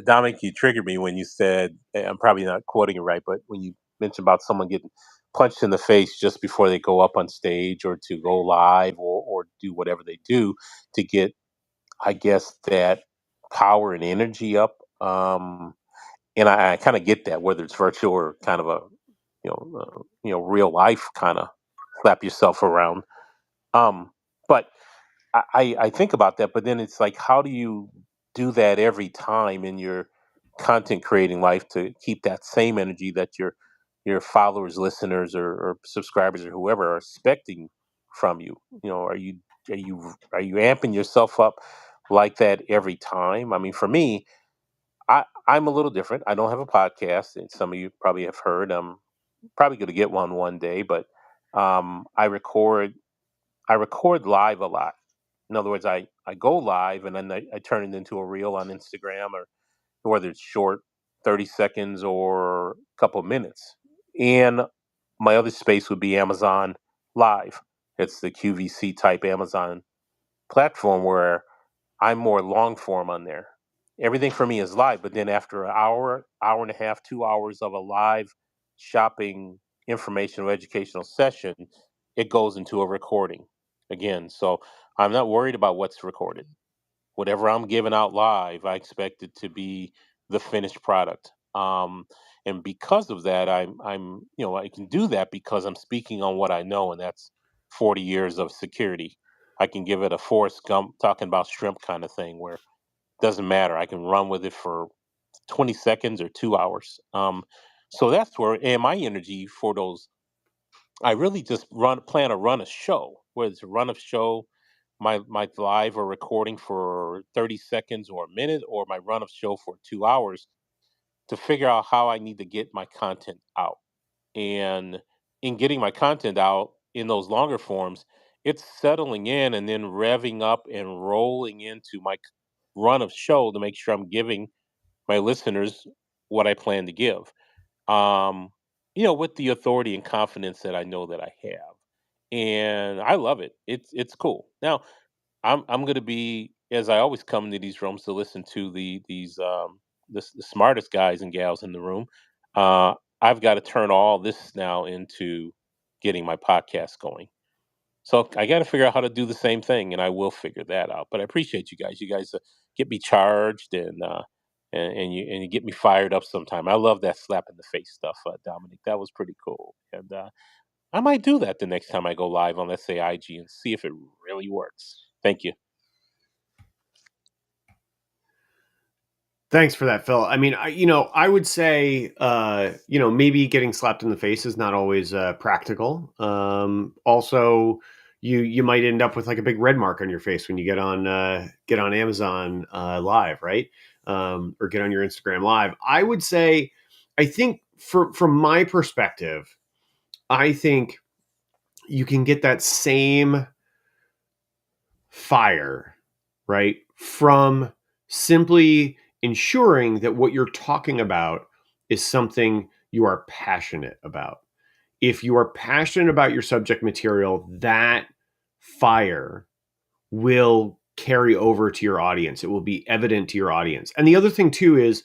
Dominic, you triggered me when you said, I'm probably not quoting it right, but when you mentioned about someone getting punched in the face just before they go up on stage or to go live or do whatever they do to get, I guess, that power and energy up. And I kind of get that, whether it's virtual or kind of a, real life kind of slap yourself around. But I think about that, but then it's like, how do you do that every time in your content creating life to keep that same energy that your followers, listeners, or subscribers or whoever are expecting from you? Are you amping yourself up like that every time? I mean, for me, I'm a little different. I don't have a podcast, and some of you probably have heard. I'm probably going to get one day, but I record live a lot. In other words, I go live and then I turn it into a reel on Instagram, or whether it's short, 30 seconds or a couple of minutes. And my other space would be Amazon Live. It's the QVC type Amazon platform where I'm more long form on there. Everything for me is live, but then after an hour, hour and a half, 2 hours of a live shopping informational educational session, it goes into a recording again. So I'm not worried about what's recorded. Whatever I'm giving out live, I expect it to be the finished product. And because of that, I'm I can do that because I'm speaking on what I know, and that's 40 years of security. I can give it a Forrest Gump talking about shrimp kind of thing, where it doesn't matter. I can run with it for 20 seconds or 2 hours. So that's where, and my energy for those, I really just plan to run a show, whether it's a run of show, my live or recording for 30 seconds or a minute, or my run of show for 2 hours, to figure out how I need to get my content out. And in getting my content out in those longer forms, it's settling in and then revving up and rolling into my run of show to make sure I'm giving my listeners what I plan to give. Um, with the authority and confidence that I know that I have. And I love it. It's cool. Now, I'm gonna be, as I always come into these rooms to listen to the smartest guys and gals in the room. Uh, I've got to turn all this now into getting my podcast going. So I got to figure out how to do the same thing, and I will figure that out. But I appreciate you guys. You guys get me charged, and you get me fired up sometime. I love that slap in the face stuff, Dominic. That was pretty cool, and I might do that the next time I go live on, let's say, IG, and see if it really works. Thank you. Thanks for that, Phil. I mean, I would say, maybe getting slapped in the face is not always practical. Also, you might end up with like a big red mark on your face when you get on Amazon Live, right? Or get on your Instagram Live. I would say, I think from my perspective, I think you can get that same fire, right, from simply ensuring that what you're talking about is something you are passionate about. If you are passionate about your subject material, that fire will carry over to your audience. It will be evident to your audience. And the other thing too is,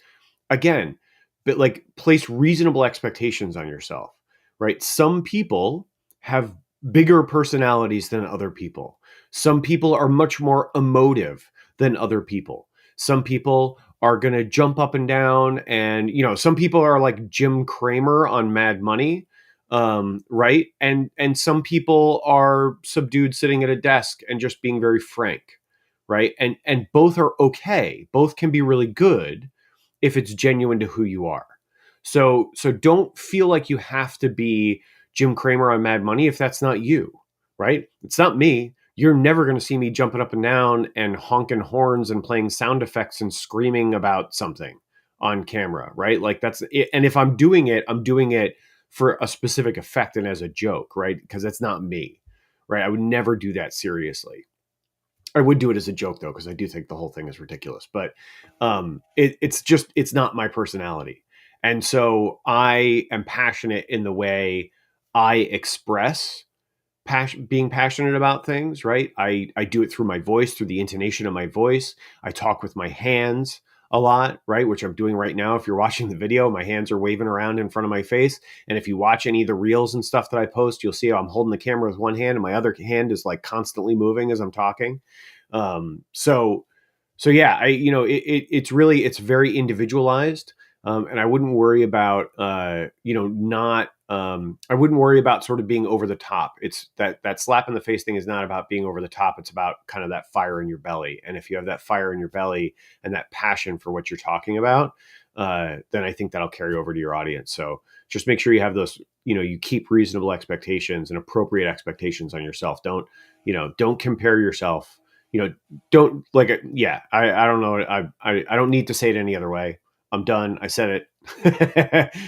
again, but like place reasonable expectations on yourself, right? Some people have bigger personalities than other people. Some people are much more emotive than other people. Some people are going to jump up and down, and some people are like Jim Cramer on Mad Money, right? And some people are subdued, sitting at a desk and just being very frank, right? And both are okay. Both can be really good if it's genuine to who you are. So don't feel like you have to be Jim Cramer on Mad Money if that's not you, right? It's not me. You're never going to see me jumping up and down and honking horns and playing sound effects and screaming about something on camera, right? Like that's it. And if I'm doing it for a specific effect and as a joke, right? Because that's not me, right? I would never do that seriously. I would do it as a joke though, because I do think the whole thing is ridiculous. But it's not my personality, and so I am passionate in the way I express being passionate about things. Right? I do it through my voice, through the intonation of my voice. I talk with my hands a lot, right? Which I'm doing right now. If you're watching the video, my hands are waving around in front of my face. And if you watch any of the reels and stuff that I post, you'll see how I'm holding the camera with one hand and my other hand is like constantly moving as I'm talking. So yeah, it's very individualized. And I wouldn't worry about, I wouldn't worry about sort of being over the top. It's that slap in the face thing is not about being over the top. It's about kind of that fire in your belly. And if you have that fire in your belly and that passion for what you're talking about, then I think that'll carry over to your audience. So just make sure you have those, you keep reasonable expectations and appropriate expectations on yourself. Don't compare yourself. Don't like it. Yeah. I don't know. I don't need to say it any other way. I'm done. I said it.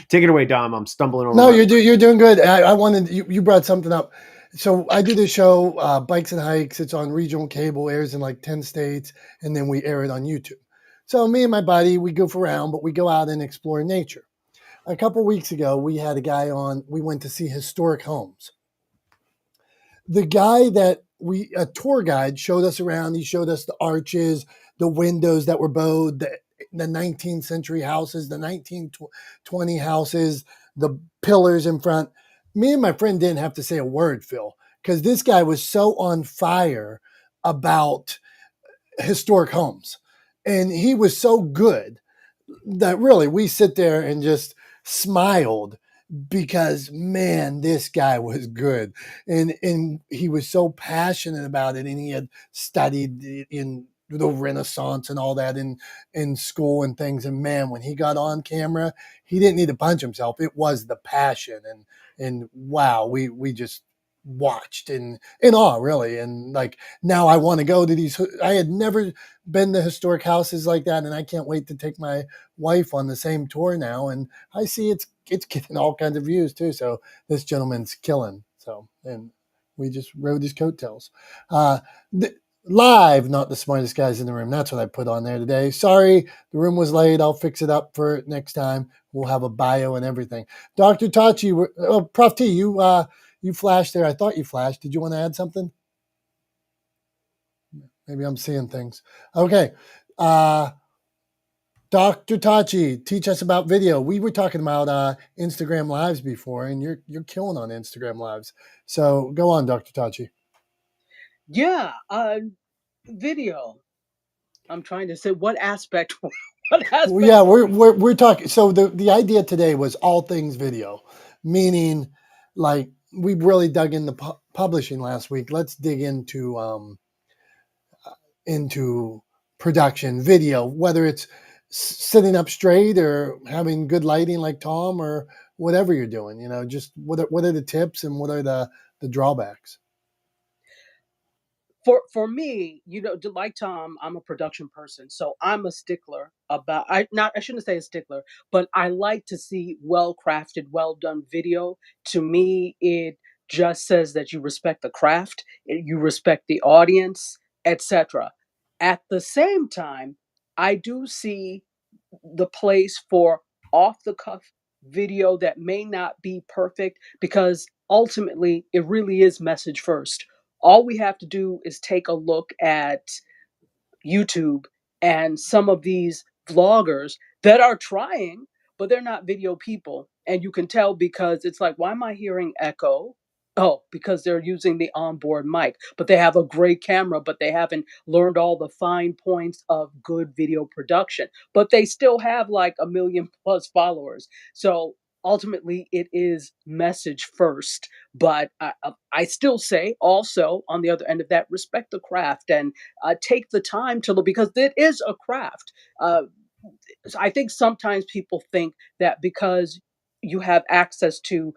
Take it away, Dom. I'm stumbling over. No, you're doing good. I wanted you brought something up. So I do this show, Bikes and Hikes. It's on regional cable, airs in like 10 states, and then we air it on YouTube. So me and my buddy, we goof around, but we go out and explore nature. A couple weeks ago, we had a guy on. We went to see historic homes. The guy that a tour guide showed us around. He showed us the arches, the windows that were bowed, the 19th century houses, the 1920 houses, the pillars in front. Me and my friend didn't have to say a word, Phil, because this guy was so on fire about historic homes. And he was so good that really we sit there and just smiled because man, this guy was good, and he was so passionate about it, and he had studied in the Renaissance and all that in school and things. And man, when he got on camera, he didn't need to punch himself. It was the passion, and wow, we just watched in awe, really. And like now I want to go to these. I had never been to historic houses like that, and I can't wait to take my wife on the same tour now, and I see it's getting all kinds of views too. So this gentleman's killing. So, and we just rode his coattails. Uh, Live, not the smartest guys in the room. That's what I put on there today. Sorry, the room was late. I'll fix it up for next time. We'll have a bio and everything. Dr. Tachi, Prof T, you flashed there. I thought you flashed. Did you want to add something? Maybe I'm seeing things. Okay. Dr. Tachi, teach us about video. We were talking about Instagram Lives before, and you're killing on Instagram Lives. So go on, Dr. Tachi. Yeah, video. I'm trying to say what aspect. What aspect? Well, yeah, we're talking. So the idea today was all things video, meaning like we really dug into publishing last week. Let's dig into production video, whether it's sitting up straight or having good lighting like Tom or whatever you're doing. Just what are the tips and what are the drawbacks? For me, like Tom, I'm a production person, so I'm a stickler about. I shouldn't say a stickler, but I like to see well crafted, well done video. To me, it just says that you respect the craft, you respect the audience, etc. At the same time, I do see the place for off the cuff video that may not be perfect because ultimately it really is message first. All we have to do is take a look at YouTube and some of these vloggers that are trying, but they're not video people. And you can tell because it's like, why am I hearing echo? Oh, because they're using the onboard mic, but they have a great camera, but they haven't learned all the fine points of good video production. But they still have like 1 million+ followers. So ultimately, it is message first. But I still say also on the other end of that, respect the craft and take the time to look because it is a craft. So I think sometimes people think that because you have access to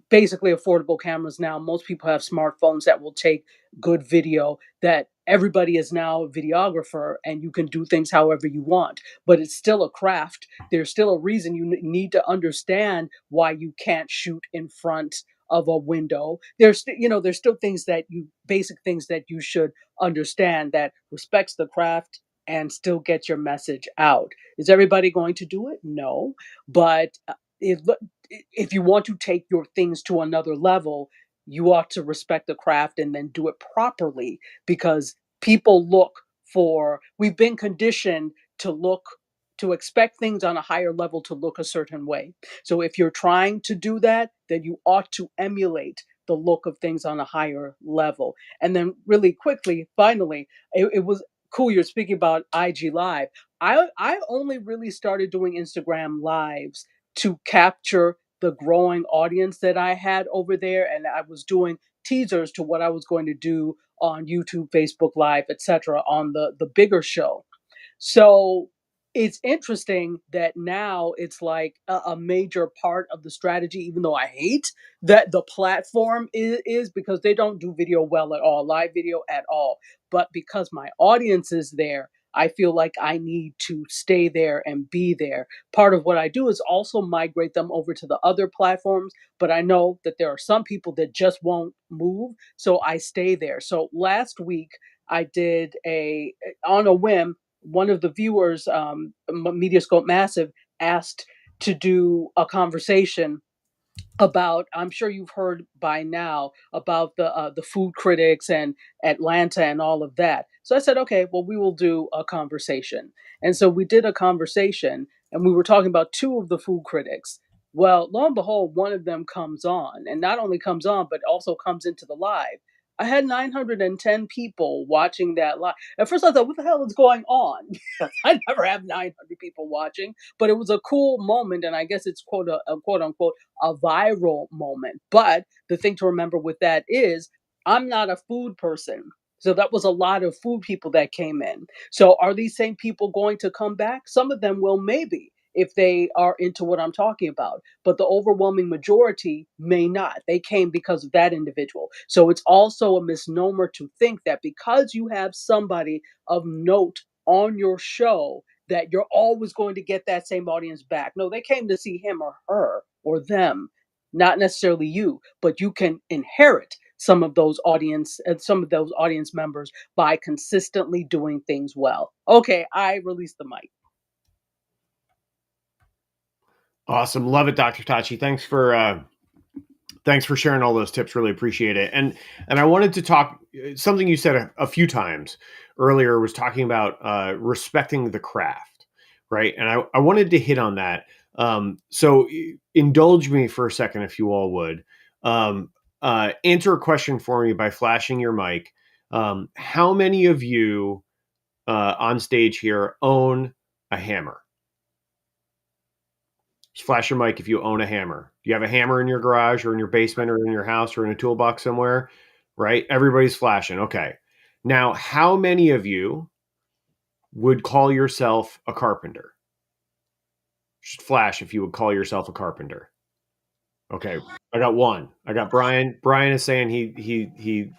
basically affordable cameras now. Most people have smartphones that will take good video, that everybody is now a videographer and you can do things however you want, but it's still a craft. There's still a reason you need to understand why you can't shoot in front of a window. There's still things that basic things that you should understand that respects the craft and still get your message out. Is everybody going to do it? No, but it if you want to take your things to another level, you ought to respect the craft and then do it properly because people we've been conditioned to expect things on a higher level to look a certain way. So if you're trying to do that, then you ought to emulate the look of things on a higher level. And then really quickly, finally, it was cool you're speaking about IG Live. I only really started doing Instagram lives to capture the growing audience that I had over there, and I was doing teasers to what I was going to do on YouTube, Facebook Live, etc. on the bigger show. So it's interesting that now it's like a major part of the strategy, even though I hate that the platform is because they don't do video well at all, live video at all. But because my audience is there, I feel like I need to stay there and be there. Part of what I do is also migrate them over to the other platforms, but I know that there are some people that just won't move, so I stay there. So last week I did on a whim, one of the viewers, Mediascope Massive, asked to do a conversation about, I'm sure you've heard by now about the food critics and Atlanta and all of that. So I said, okay, well, we will do a conversation. And so we did a conversation, and we were talking about two of the food critics. Well, lo and behold, one of them comes on, and not only comes on, but also comes into the live. I had 910 people watching that live. At first, I thought, what the hell is going on? I never have 900 people watching, but it was a cool moment, and I guess it's quote unquote a viral moment. But the thing to remember with that is, I'm not a food person. So that was a lot of food people that came in. So are these same people going to come back? Some of them will, maybe, if they are into what I'm talking about. But the overwhelming majority may not. They came because of that individual. So it's also a misnomer to think that because you have somebody of note on your show, that you're always going to get that same audience back. No, they came to see him or her or them, not necessarily you, but you can inherit some of those audience members by consistently doing things well. Okay, I released the mic. Awesome. Love it, Dr. Tachi. Thanks for sharing all those tips. Really appreciate it. And I wanted to talk, something you said a few times earlier was talking about respecting the craft, right? And I wanted to hit on that. So indulge me for a second, if you all would. Answer a question for me by flashing your mic. How many of you on stage here own a hammer? Just flash your mic if you own a hammer. Do you have a hammer in your garage or in your basement or in your house or in a toolbox somewhere? Right? Everybody's flashing. Okay. Now, how many of you would call yourself a carpenter? Just flash if you would call yourself a carpenter. Okay. I got one. I got Brian. Brian is saying he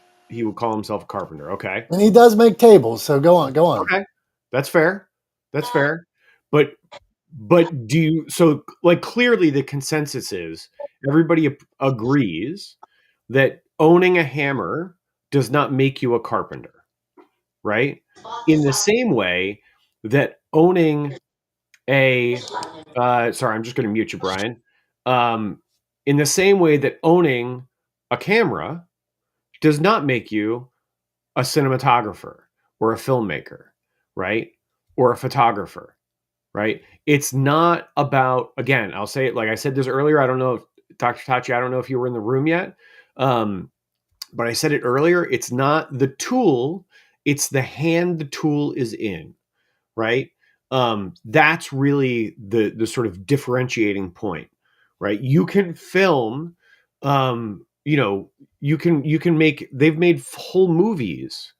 would call himself a carpenter. Okay. And he does make tables, so go on. Okay. That's fair. That's fair. But do you, so like clearly the consensus is everybody agrees that owning a hammer does not make you a carpenter, right? In the same way that owning sorry, I'm just going to mute you, Brian. In the same way that owning a camera does not make you a cinematographer or a filmmaker, right? Or a photographer, right? It's not about, again, I'll say it like I said this earlier. I don't know if Dr. Tachi, I don't know if you were in the room yet. But I said it earlier. It's not the tool, it's the hand the tool is in, right? That's really the sort of differentiating point, right? You can film, you can make, they've made whole movies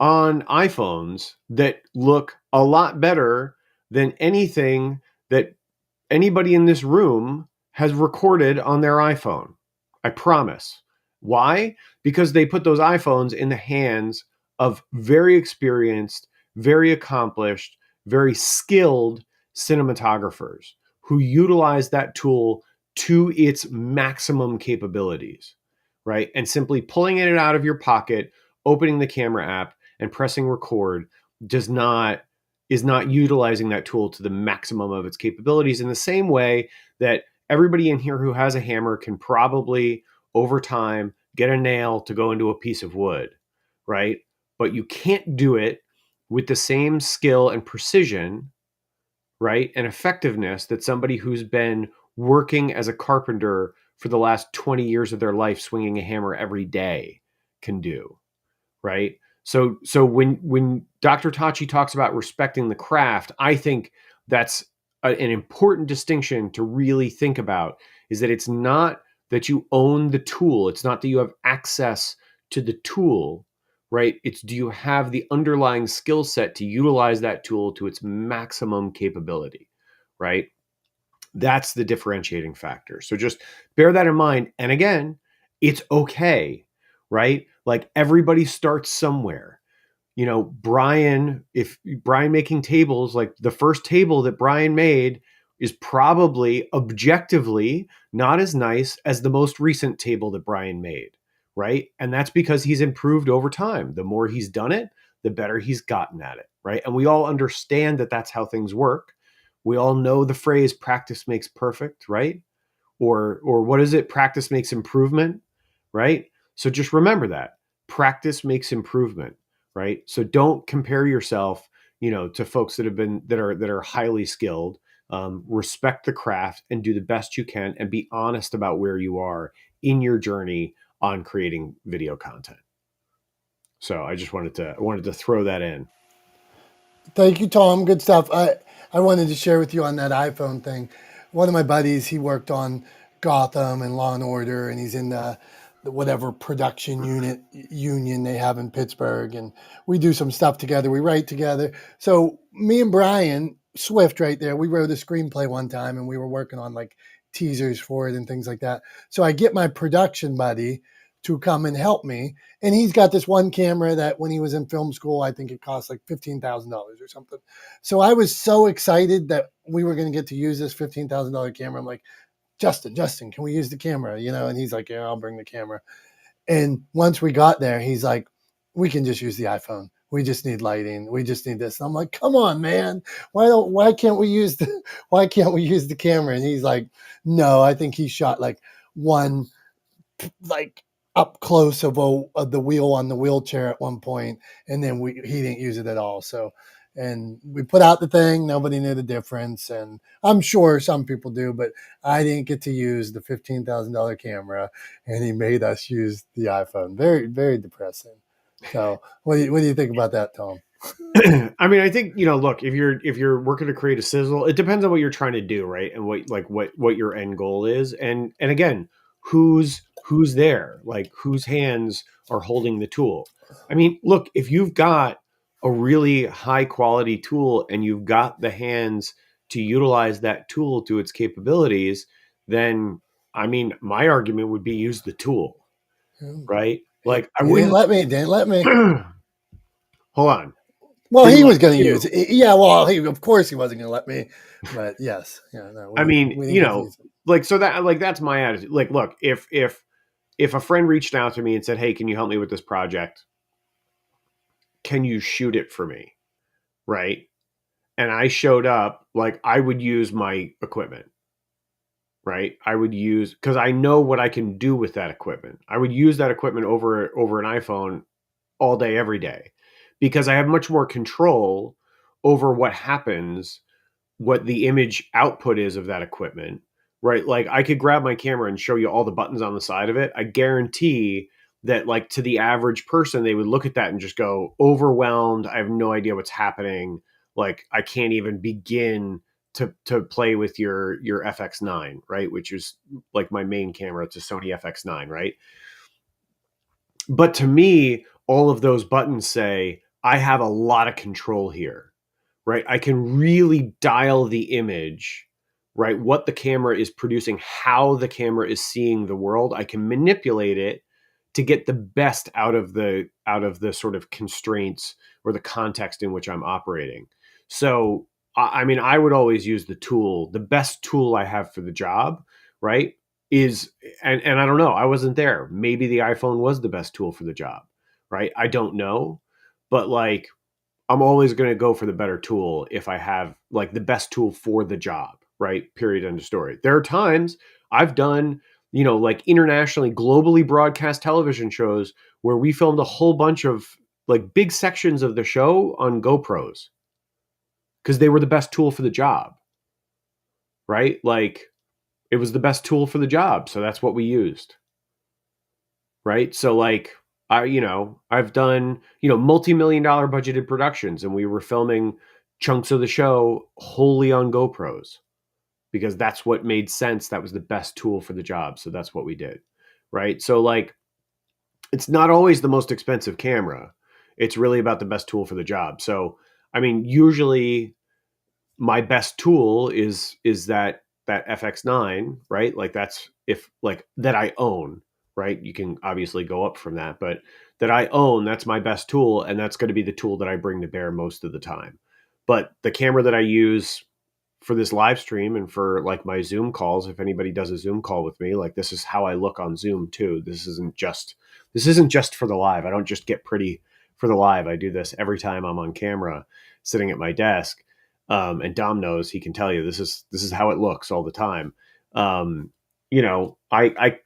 on iPhones that look a lot better than anything that anybody in this room has recorded on their iPhone. I promise. Why? Because they put those iPhones in the hands of very experienced, very accomplished, very skilled cinematographers who utilize that tool to its maximum capabilities, right? And simply pulling it out of your pocket, opening the camera app, and pressing record is not utilizing that tool to the maximum of its capabilities, in the same way that everybody in here who has a hammer can probably over time get a nail to go into a piece of wood, right? But you can't do it with the same skill and precision, right? And effectiveness that somebody who's been working as a carpenter for the last 20 years of their life swinging a hammer every day can do, right? So when Dr. Tachi talks about respecting the craft, I think that's an important distinction to really think about, is that it's not that you own the tool. It's not that you have access to the tool, right? It's, do you have the underlying skill set to utilize that tool to its maximum capability, right? That's the differentiating factor. So just bear that in mind. And again, it's okay, right? Like everybody starts somewhere. Brian, if Brian making tables, like the first table that Brian made is probably objectively not as nice as the most recent table that Brian made, right? And that's because he's improved over time. The more he's done it, the better he's gotten at it, right? And we all understand that that's how things work. We all know the phrase practice makes perfect, right? Or what is it? Practice makes improvement, right? So just remember that. Practice makes improvement, right? So don't compare yourself, to folks that are highly skilled. Respect the craft and do the best you can and be honest about where you are in your journey on creating video content. So I just wanted to throw that in. Thank you, Tom. Good stuff. I wanted to share with you on that iPhone thing. One of my buddies, he worked on Gotham and Law and Order, and he's in the whatever production union they have in Pittsburgh, and we do some stuff together. We write together. So me and Brian Swift, right there, we wrote a screenplay one time, and we were working on like teasers for it and things like that. So I get my production buddy to come and help me. And he's got this one camera that when he was in film school, I think it cost like $15,000 or something. So I was so excited that we were going to get to use this $15,000 camera. I'm like, Justin, can we use the camera? And he's like, yeah, I'll bring the camera. And once we got there, he's like, we can just use the iPhone. We just need lighting. We just need this. And I'm like, come on, man. Why can't we use the camera? And he's like, no, I think he shot like one, like up close of the wheel on the wheelchair at one point, and then he didn't use it at all. So, and we put out the thing, nobody knew the difference, and I'm sure some people do, but I didn't get to use the $15,000 camera, and he made us use the iPhone. Very, very depressing. So, what do you think about that, Tom? I mean, I think, look, if you're working to create a sizzle, it depends on what you're trying to do, right? And what your end goal is. And again, who's there, like whose hands are holding the tool. I mean, look, if you've got a really high quality tool and you've got the hands to utilize that tool to its capabilities, then I mean, my argument would be use the tool, right? Like I wouldn't Didn't let me. Hold on. Well, he was going to use it. Yeah, well, of course he wasn't going to let me, but yes. Yeah, no, I mean, like, so that, like, that's my attitude. Like, look, if a friend reached out to me and said, hey, can you help me with this project? Can you shoot it for me? Right. And I showed up, like, I would use my equipment. Right. I would use, because I know what I can do with that equipment. I would use that equipment over an iPhone all day, every day, because I have much more control over what happens, what the image output is of that equipment, right? Like I could grab my camera and show you all the buttons on the side of it. I guarantee that, like, to the average person, they would look at that and just go overwhelmed. I have no idea what's happening. Like I can't even begin to play with your FX9, right? Which is like my main camera. It's a Sony FX9, right? But to me, all of those buttons say, I have a lot of control here, right? I can really dial the image, right? What the camera is producing, how the camera is seeing the world. I can manipulate it to get the best out of the sort of constraints or the context in which I'm operating. So, I mean, I would always use the tool, the best tool I have for the job, right? Is, and I don't know, I wasn't there. Maybe the iPhone was the best tool for the job, right? I don't know. But like, I'm always going to go for the better tool if I have like the best tool for the job, right? Period. End of story. There are times I've done, like internationally, globally broadcast television shows where we filmed a whole bunch of like big sections of the show on GoPros because they were the best tool for the job, right? Like it was the best tool for the job. So that's what we used. Right. So like, I've done, multi-million-dollar budgeted productions, and we were filming chunks of the show wholly on GoPros because that's what made sense. That was the best tool for the job. So that's what we did. Right. So like, it's not always the most expensive camera. It's really about the best tool for the job. So, I mean, usually my best tool is that FX9, right? Like that's if like that I own, right? You can obviously go up from that, but that I own, that's my best tool, and that's going to be the tool that I bring to bear most of the time. But the camera that I use for this live stream and for like my Zoom calls, if anybody does a Zoom call with me, like this is how I look on Zoom too. This isn't just for the live. I don't just get pretty for the live. I do this every time I'm on camera sitting at my desk. And Dom knows, he can tell you this is how it looks all the time. I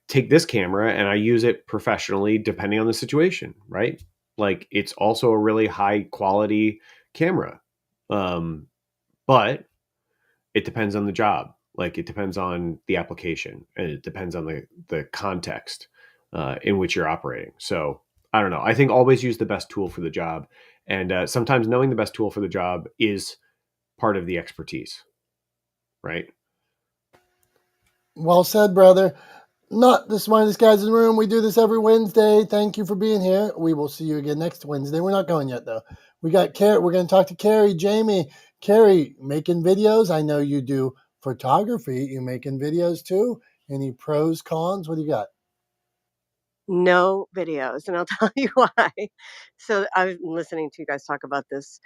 take this camera and I use it professionally depending on the situation, right? Like it's also a really high quality camera. But it depends on the job. Like it depends on the application, and it depends on the context in which you're operating. So I don't know. I think always use the best tool for the job, and sometimes knowing the best tool for the job is part of the expertise, right? Well said, brother. Not the smartest guys in the room. We do this every Wednesday. Thank you for being here. We will see you again next Wednesday. We're not going yet, though. We got Carrie. We're going to talk to Carrie, Jamie. Carrie, making videos. I know you do photography. You making videos too? Any pros, cons? What do you got? No videos, and I'll tell you why. So I've been listening to you guys talk about this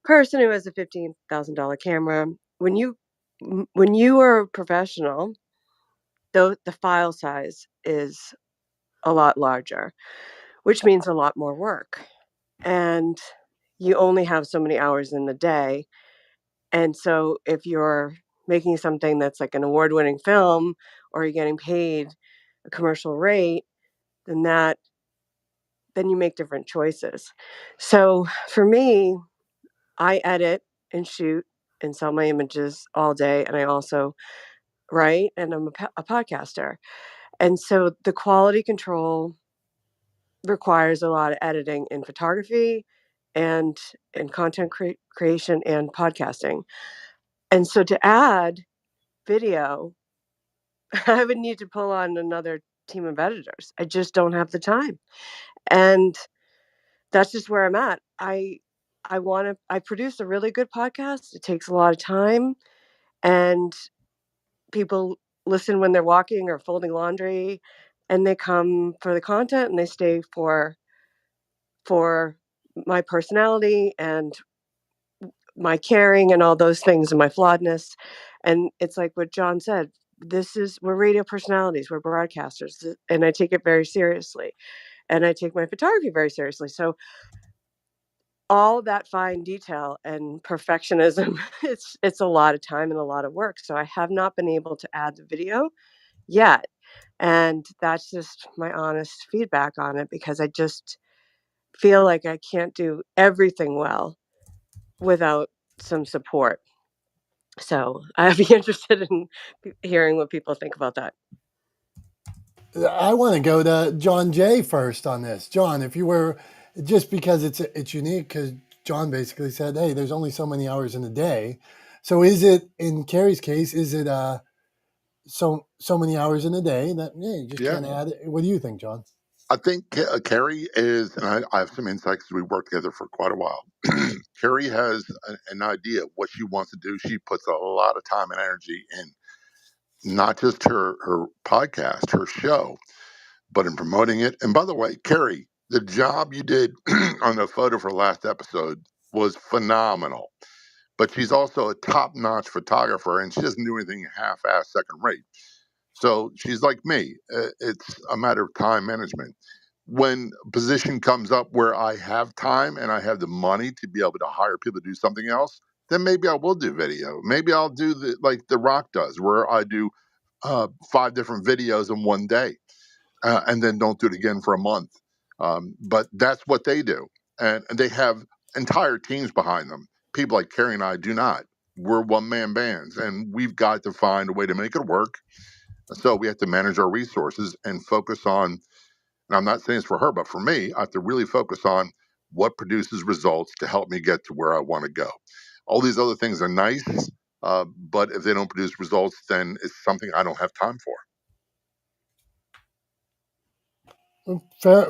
person who has a $15,000 camera. When you are a professional, though, the file size is a lot larger, which means a lot more work. And you only have so many hours in the day. And so if you're making something that's like an award-winning film, or you're getting paid a commercial rate, then you make different choices. So for me, I edit and shoot and sell my images all day. And I also write, and I'm a podcaster. And so the quality control requires a lot of editing in photography and in content creation and podcasting. And so to add video, I would need to pull on another team of editors. I just don't have the time. And that's just where I'm at. I produce a really good podcast. It takes a lot of time, and people listen when they're walking or folding laundry, and they come for the content, and they stay for my personality and my caring and all those things and my flawedness. And it's like what John said, we're radio personalities, we're broadcasters, and I take it very seriously. And I take my photography very seriously. So all that fine detail and perfectionism, it's a lot of time and a lot of work. So I have not been able to add the video yet. And that's just my honest feedback on it, because I just feel like I can't do everything well without some support. So I'd be interested in hearing what people think about that. I want to go to John Jay first on this. John, if you were, just because it's unique, because John basically said, hey, there's only so many hours in a day. So is it, in Carrie's case, is it so many hours in a day that you just Yeah. can't add it? What do you think, John? I think Carrie is, and I have some insights because we worked together for quite a while. Carrie has an idea of what she wants to do. She puts a lot of time and energy in not just her podcast, her show, but in promoting it. And by the way, Carrie, the job you did on the photo for last episode was phenomenal. But she's also a top notch photographer, and she doesn't do anything half ass second rate. So she's like me. It's a matter of time management. When a position comes up where I have time and I have the money to be able to hire people to do something else, then maybe I will do video. Maybe I'll do the like The Rock does, where I do 5 different videos in one day, and then don't do it again for a month. But that's what they do, and they have entire teams behind them. People like Carrie and I do not. We're one man bands, and we've got to find a way to make it work. So we have to manage our resources and focus on, and I'm not saying it's for her, but for me, I have to really focus on what produces results to help me get to where I want to go. All these other things are nice, but if they don't produce results, then it's something I don't have time for.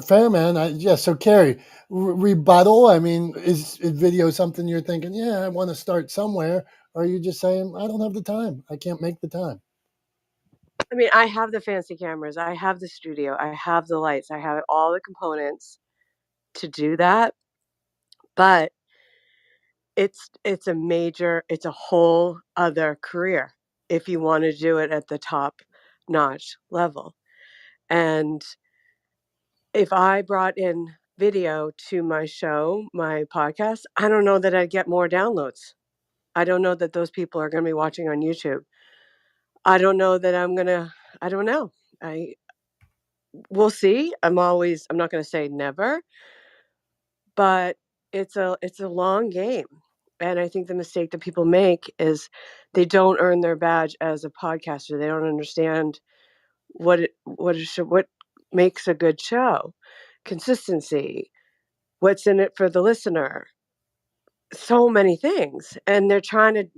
Fair, man. Yeah. So, Carrie, rebuttal. I mean, is video something you're thinking? Yeah, I want to start somewhere. Or are you just saying, I don't have the time. I can't make the time. I mean, I have the fancy cameras, I have the studio, I have the lights, I have all the components. to do that, but it's a whole other career if you want to do it at the top notch level. And if I brought in video to my show, my podcast, I don't know that I'd get more downloads. I don't know that those people are going to be watching on YouTube. I don't know that I don't know. We'll see. I'm not going to say never, but it's a long game. And I think the mistake that people make is they don't earn their badge as a podcaster. They don't understand what makes a good show. Consistency, what's in it for the listener, so many things, and they're trying to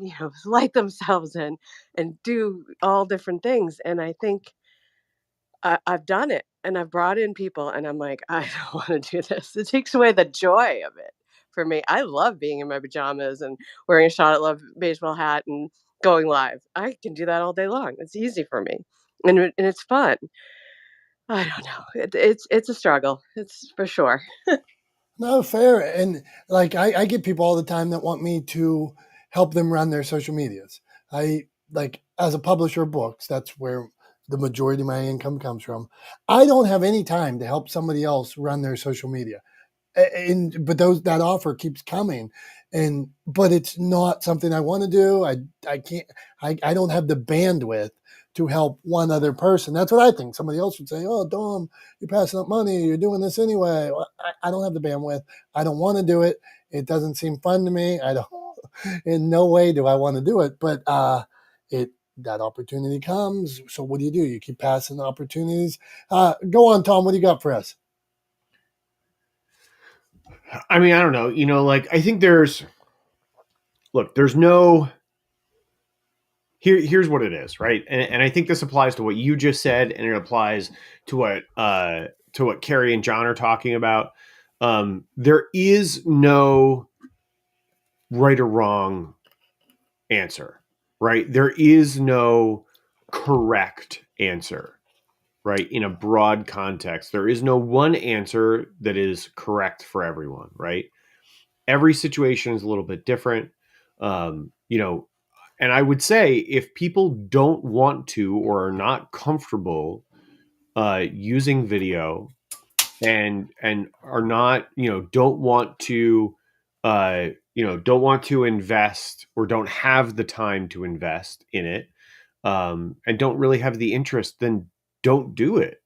light themselves in and do all different things. And I think I've done it, and I've brought in people, and I'm like, I don't want to do this. It takes away the joy of it for me. I love being in my pajamas and wearing a Charlotte Love baseball hat and going live. I can do that all day long. It's easy for me, and it's fun. I don't know. It's a struggle. It's for sure. No, fair. And like I get people all the time that want me to help them run their social medias. I like as a publisher of books, that's where the majority of my income comes from. I don't have any time to help somebody else run their social media. But that offer keeps coming, but it's not something I want to do. I can't. I don't have the bandwidth to help one other person. That's what I think. Somebody else would say, "Oh, Dom, you're passing up money. You're doing this anyway." Well, I don't have the bandwidth. I don't want to do it. It doesn't seem fun to me. I don't. In no way do I want to do it. But that opportunity comes. So what do? You keep passing the opportunities. Go on, Tom. What do you got for us? I mean, I don't know. Like I think there's no. Here's what it is, right? And I think this applies to what you just said, and it applies to what Carrie and John are talking about. There is no right or wrong answer, right? There is no correct answer, right? In a broad context, there is no one answer that is correct for everyone, right? Every situation is a little bit different. And I would say if people don't want to or are not comfortable using video and are not, don't want to, don't want to invest or don't have the time to invest in it, and don't really have the interest, then don't do it,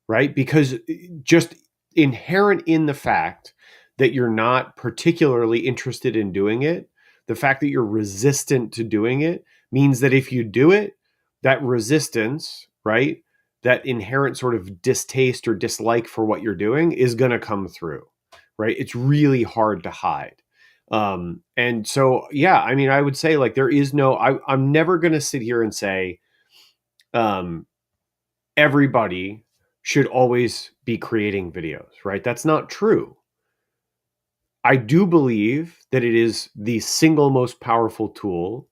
right? Because just inherent in the fact that you're not particularly interested in doing it, the fact that you're resistant to doing it means that if you do it, that resistance, right? That inherent sort of distaste or dislike for what you're doing is going to come through, right? It's really hard to hide. And so, yeah, I mean, I would say like there is no, I'm never going to sit here and say, everybody should always be creating videos, right? That's not true. I do believe that it is the single most powerful tool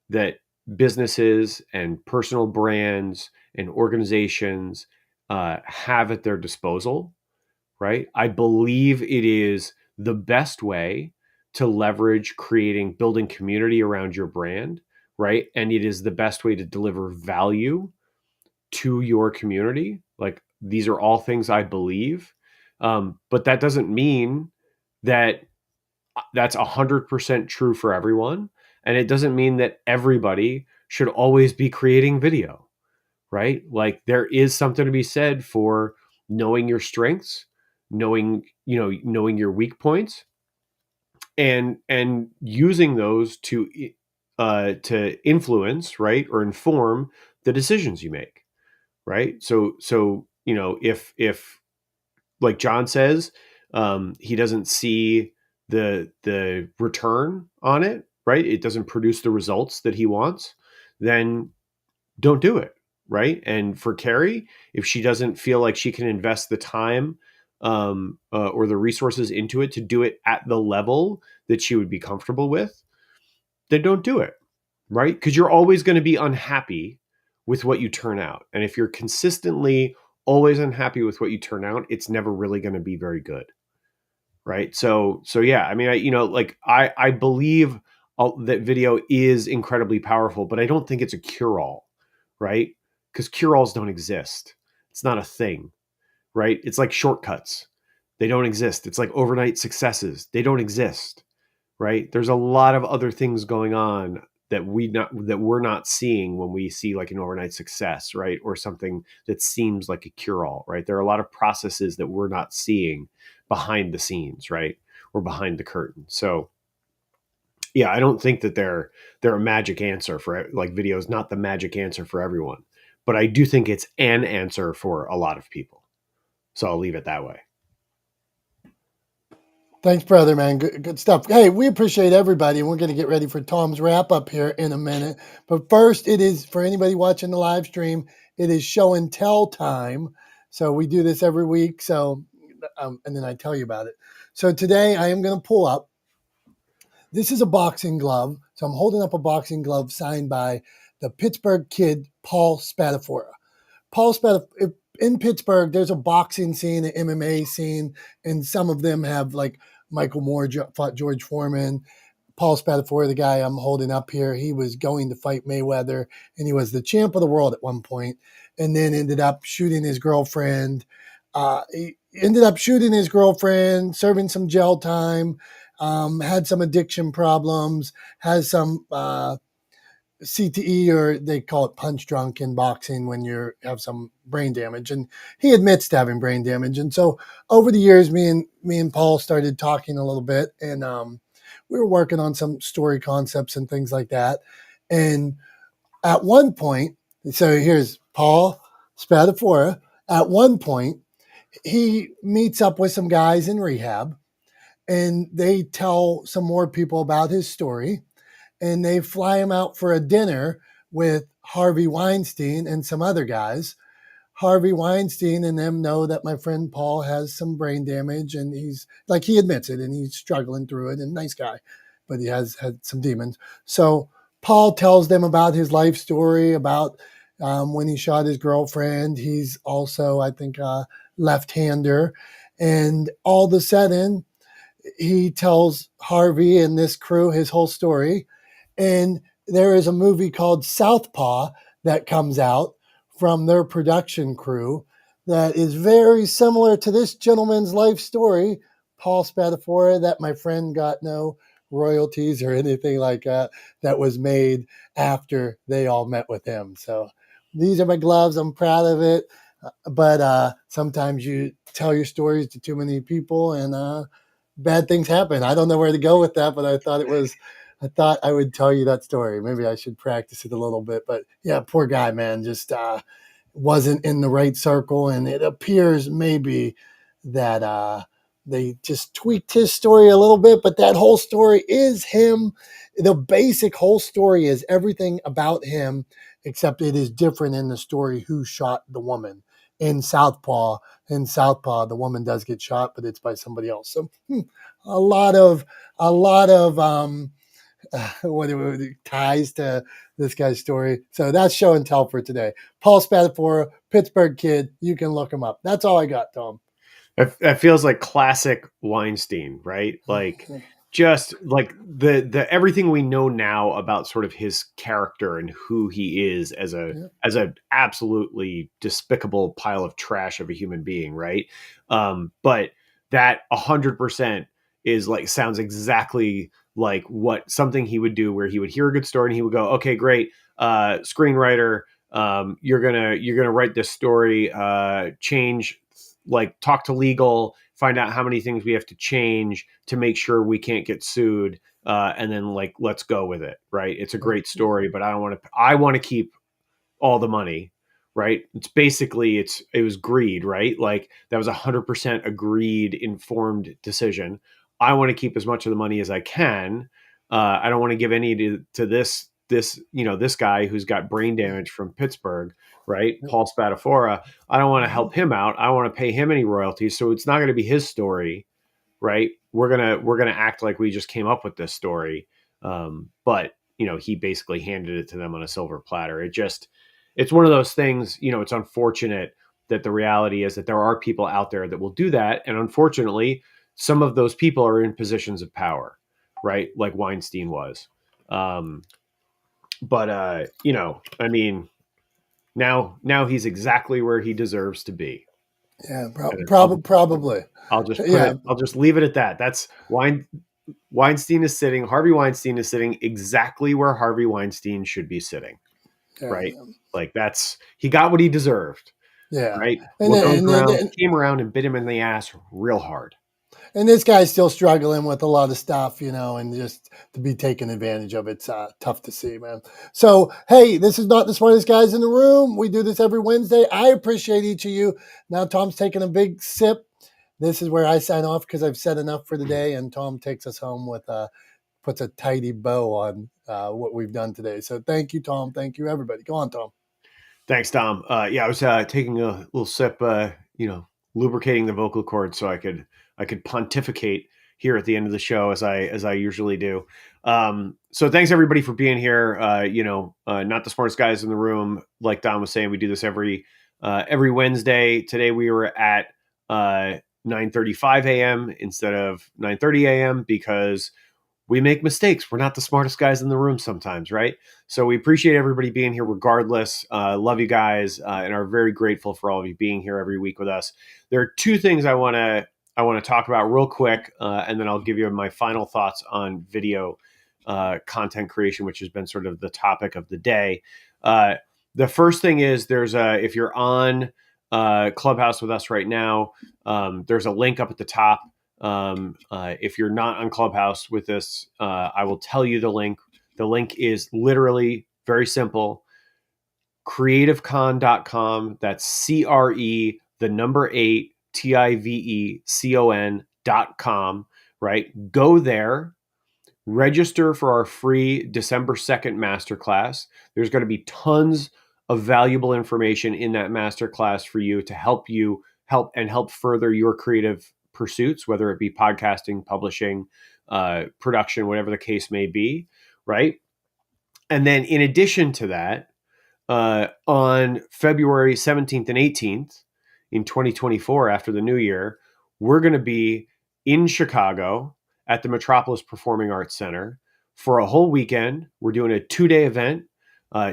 that businesses and personal brands and organizations have at their disposal, right? I believe it is the best way to leverage building community around your brand, right? And it is the best way to deliver value to your community. Like these are all things I believe. But that doesn't mean that that's 100% true for everyone. And it doesn't mean that everybody should always be creating video, right? Like there is something to be said for knowing your strengths, knowing your weak points, and using those to influence, right, or inform the decisions you make, right? So if like John says, he doesn't see the return on it, right? It doesn't produce the results that he wants, then don't do it, right? And for Carrie, if she doesn't feel like she can invest the time or the resources into it to do it at the level that she would be comfortable with, then don't do it, right? Because you're always going to be unhappy with what you turn out. And if you're consistently always unhappy with what you turn out, it's never really going to be very good. right? So yeah, I mean, I believe that video is incredibly powerful, but I don't think it's a cure-all, right? Because cure-alls don't exist. It's not a thing, right? It's like shortcuts. They don't exist. It's like overnight successes. They don't exist, right? There's a lot of other things going on that we're not seeing when we see like an overnight success, right? Or something that seems like a cure-all, right? There are a lot of processes that we're not seeing behind the scenes, right? Or behind the curtain. So yeah, I don't think that they're a magic answer for, like, video is not the magic answer for everyone, but I do think it's an answer for a lot of people. So I'll leave it that way. Thanks, brother, man. Good stuff. Hey, we appreciate everybody, and we're going to get ready for Tom's wrap up here in a minute. But first, it is for anybody watching the live stream, it is show and tell time. So we do this every week. So, and then I tell you about it. So today I am going to pull up. This is a boxing glove. So I'm holding up a boxing glove signed by the Pittsburgh kid, Paul Spadafora. Paul Spadafora. In Pittsburgh, there's a boxing scene, an MMA scene, and some of them have, like, Michael Moore fought George Foreman. Paul Spadafora, the guy I'm holding up here, he was going to fight Mayweather, and he was the champ of the world at one point, and then ended up shooting his girlfriend. Serving some jail time, had some addiction problems, has some CTE, or they call it punch drunk in boxing when you have some brain damage, and he admits to having brain damage. And so over the years, me and Paul started talking a little bit, and we were working on some story concepts and things like that. And at one point, so here's Paul Spadafora. At one point, he meets up with some guys in rehab, and they tell some more people about his story, and they fly him out for a dinner with Harvey Weinstein and some other guys. Harvey Weinstein and them know that my friend Paul has some brain damage, and he's, like, he admits it, and he's struggling through it, and nice guy, but he has had some demons. So Paul tells them about his life story, about when he shot his girlfriend. He's also, I think, a left-hander. And all of a sudden, he tells Harvey and this crew his whole story. And there is a movie called Southpaw that comes out from their production crew that is very similar to this gentleman's life story, Paul Spadafora, that my friend got no royalties or anything like that, that was made after they all met with him. So these are my gloves. I'm proud of it. But sometimes you tell your stories to too many people, and bad things happen. I don't know where to go with that, but I thought I would tell you that story. Maybe I should practice it a little bit. But yeah, poor guy, man, just wasn't in the right circle. And it appears maybe that they just tweaked his story a little bit, but that whole story is him. The basic whole story is everything about him, except it is different in the story who shot the woman. In Southpaw, the woman does get shot, but it's by somebody else. So a lot of ties to this guy's story. So that's show and tell for today. Paul Spadafora, Pittsburgh kid. You can look him up. That's all I got, Tom. That feels like classic Weinstein, right? Like, just like the everything we know now about sort of his character and who he is as a absolutely despicable pile of trash of a human being, right? But that 100% is like, sounds exactly like what something he would do, where he would hear a good story and he would go, okay, great, screenwriter, you're gonna write this story, change, like, talk to legal, find out how many things we have to change to make sure we can't get sued, and then, like, let's go with it, right? It's a great story, but I want to keep all the money, right? It's basically, it was greed, right? Like, that was 100% agreed, informed decision. I want to keep as much of the money as I can. I don't want to give any to this guy who's got brain damage from Pittsburgh, right? Paul Spadafora. I don't want to help him out. I don't want to pay him any royalties. So it's not going to be his story, right? We're gonna act like we just came up with this story, but he basically handed it to them on a silver platter. It's one of those things. It's unfortunate that the reality is that there are people out there that will do that, and unfortunately, some of those people are in positions of power, right? Like Weinstein was. But you know, I mean, now he's exactly where he deserves to be. Yeah, And probably. I'll just put Yeah, it. I'll just leave it at that. That's Weinstein is sitting. Harvey Weinstein is sitting exactly where Harvey Weinstein should be sitting. Right? Like he got what he deserved. yeah. Right? And What then, goes and then, around came around and bit him in the ass real hard. and this guy's still struggling with a lot of stuff, you know, and just to be taken advantage of, it's tough to see, man. So, hey, this is not the smartest guys in the room. We do this every Wednesday. I appreciate each of you. Now Tom's taking a big sip. This is where I sign off because I've said enough for the day, and Tom takes us home with puts a tidy bow on what we've done today. So thank you, Tom. Thank you, everybody. Go on, Tom. Thanks, Tom. Yeah, I was taking a little sip, you know, lubricating the vocal cords so I could pontificate here at the end of the show as I usually do. So thanks everybody for being here. You know, not the smartest guys in the room. Like Dom was saying, we do this every Wednesday. Today we were at 9:35 a.m. instead of 9:30 a.m. because we make mistakes. We're not the smartest guys in the room sometimes, right? So we appreciate everybody being here regardless. Love you guys and are very grateful for all of you being here every week with us. There are two things I want to talk about real quick, and then I'll give you my final thoughts on video content creation, which has been sort of the topic of the day. The first thing is if you're on Clubhouse with us right now, there's a link up at the top. If you're not on Clubhouse with this, I will tell you the link. The link is literally very simple. creativecon.com. That's CRE, the number 8, TIVECON.com, right? Go there, register for our free December 2nd masterclass. There's going to be tons of valuable information in that masterclass for you to help further your creative pursuits, whether it be podcasting, publishing, production, whatever the case may be, right? And then in addition to that, on February 17th and 18th in 2024, after the new year, we're going to be in Chicago at the Metropolis Performing Arts Center for a whole weekend. We're doing a 2-day event.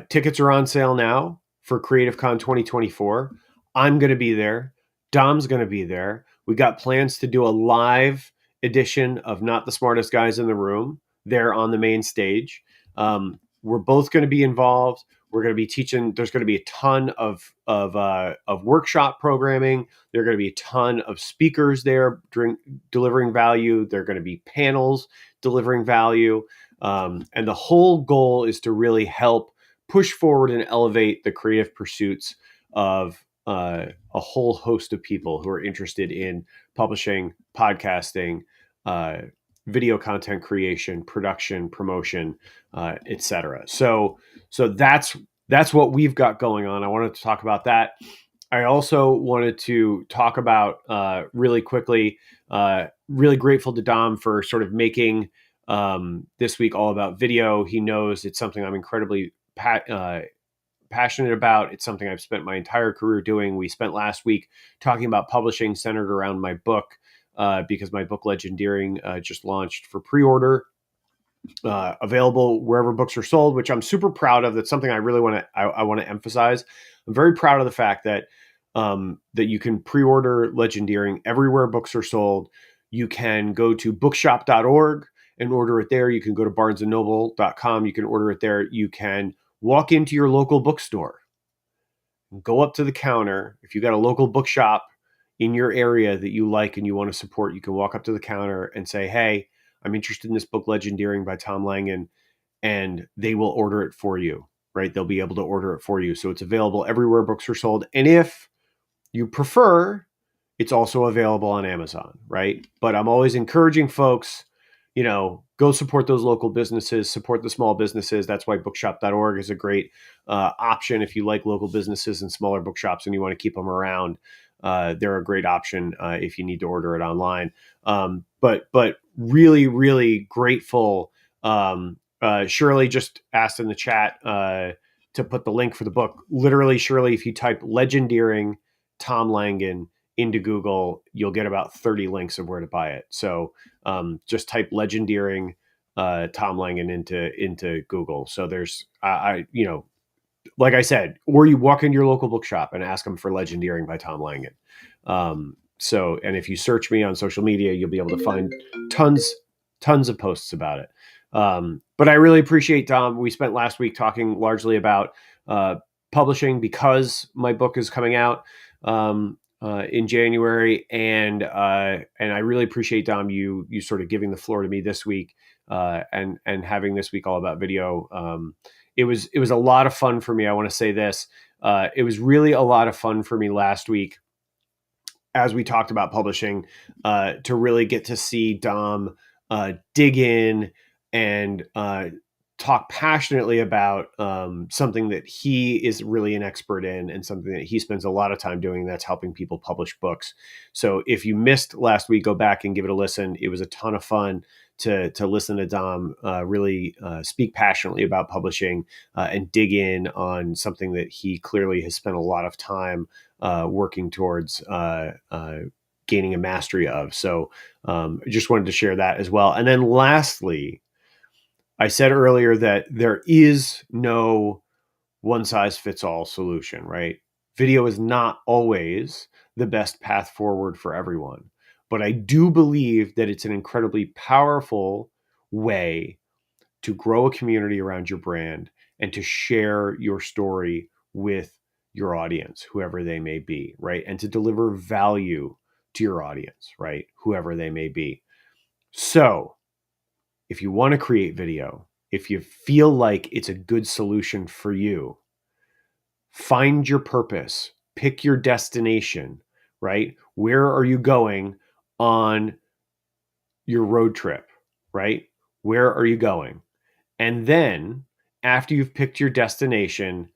Tickets are on sale now for CreativeCon 2024. I'm going to be there. Dom's going to be there. We got plans to do a live edition of Not the Smartest Guys in the Room there on the main stage. We're both going to be involved. We're going to be teaching. There's going to be a ton of workshop programming. There are going to be a ton of speakers there delivering value. There are going to be panels delivering value. And the whole goal is to really help push forward and elevate the creative pursuits of a whole host of people who are interested in publishing, podcasting, video content creation, production, promotion, etc. So that's what we've got going on. I wanted to talk about that. I also wanted to talk about really quickly, really grateful to Dom for sort of making this week all about video. He knows it's something I'm incredibly passionate about. It's something I've spent my entire career doing. We spent last week talking about publishing centered around my book because my book Legendeering just launched for pre-order. Available wherever books are sold, which I'm super proud of. That's something I really want to emphasize. I'm very proud of the fact that you can pre-order Legendeering everywhere books are sold. You can go to bookshop.org and order it there. You can go to barnesandnoble.com. You can order it there. You can walk into your local bookstore, go up to the counter. If you got a local bookshop in your area that you like and you want to support, you can walk up to the counter and say, "Hey, I'm interested in this book, Legendeering by Tom Langan," and they will order it for you, right? They'll be able to order it for you. So it's available everywhere books are sold. And if you prefer, it's also available on Amazon, right? But I'm always encouraging folks, go support those local businesses, support the small businesses. That's why bookshop.org is a great option. If you like local businesses and smaller bookshops and you want to keep them around, they're a great option if you need to order it online. But really, really grateful. Shirley just asked in the chat to put the link for the book. Literally, Shirley, if you type Legendeering Tom Langan into Google, you'll get about 30 links of where to buy it. So just type legendeering Tom Langan into Google. So there's, like I said, or you walk into your local bookshop and ask them for Legendeering by Tom Langan. And if you search me on social media, you'll be able to find tons of posts about it. But I really appreciate, Dom. We spent last week talking largely about publishing because my book is coming out in January, and I really appreciate, Dom, you sort of giving the floor to me this week and having this week all about video. It was a lot of fun for me. I want to say this. It was really a lot of fun for me last week as we talked about publishing to really get to see Dom dig in and talk passionately about something that he is really an expert in and something that he spends a lot of time doing, that's helping people publish books. So if you missed last week, go back and give it a listen. It was a ton of fun to listen to Dom really speak passionately about publishing and dig in on something that he clearly has spent a lot of time working towards gaining a mastery of. So I just wanted to share that as well. And then lastly, I said earlier that there is no one size fits all solution, right? Video is not always the best path forward for everyone. But I do believe that it's an incredibly powerful way to grow a community around your brand and to share your story with your audience, whoever they may be, right? And to deliver value to your audience, right? Whoever they may be. So if you want to create video, if you feel like it's a good solution for you, find your purpose, pick your destination, right? Where are you going on your road trip, right? Where are you going? And then after you've picked your destination,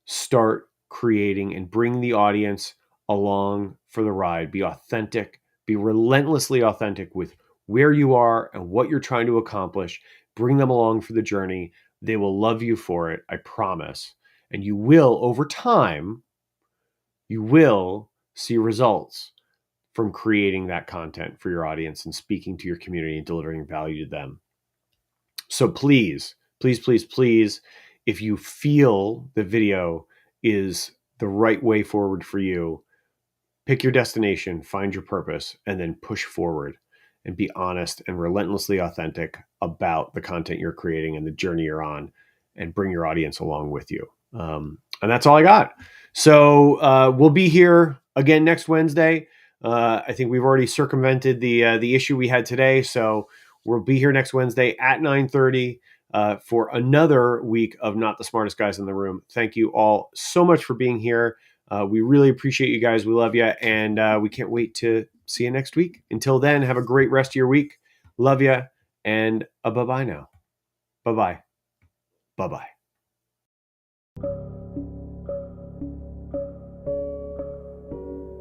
start creating and bring the audience along for the ride. Be authentic, be relentlessly authentic with where you are and what you're trying to accomplish. Bring them along for the journey. They will love you for it, I promise. And you will, over time, you will see results from creating that content for your audience and speaking to your community and delivering value to them. So please, if you feel the video is the right way forward for you, pick your destination, find your purpose, and then push forward and be honest and relentlessly authentic about the content you're creating and the journey you're on, and bring your audience along with you. And that's all I got. So we'll be here again next Wednesday. I think we've already circumvented the issue we had today. So we'll be here next Wednesday at 9:30 for another week of Not the Smartest Guys in the Room. Thank you all so much for being here. We really appreciate you guys. We love you. And we can't wait to see you next week. Until then, have a great rest of your week. Love you. And bye-bye now. Bye-bye. Bye-bye.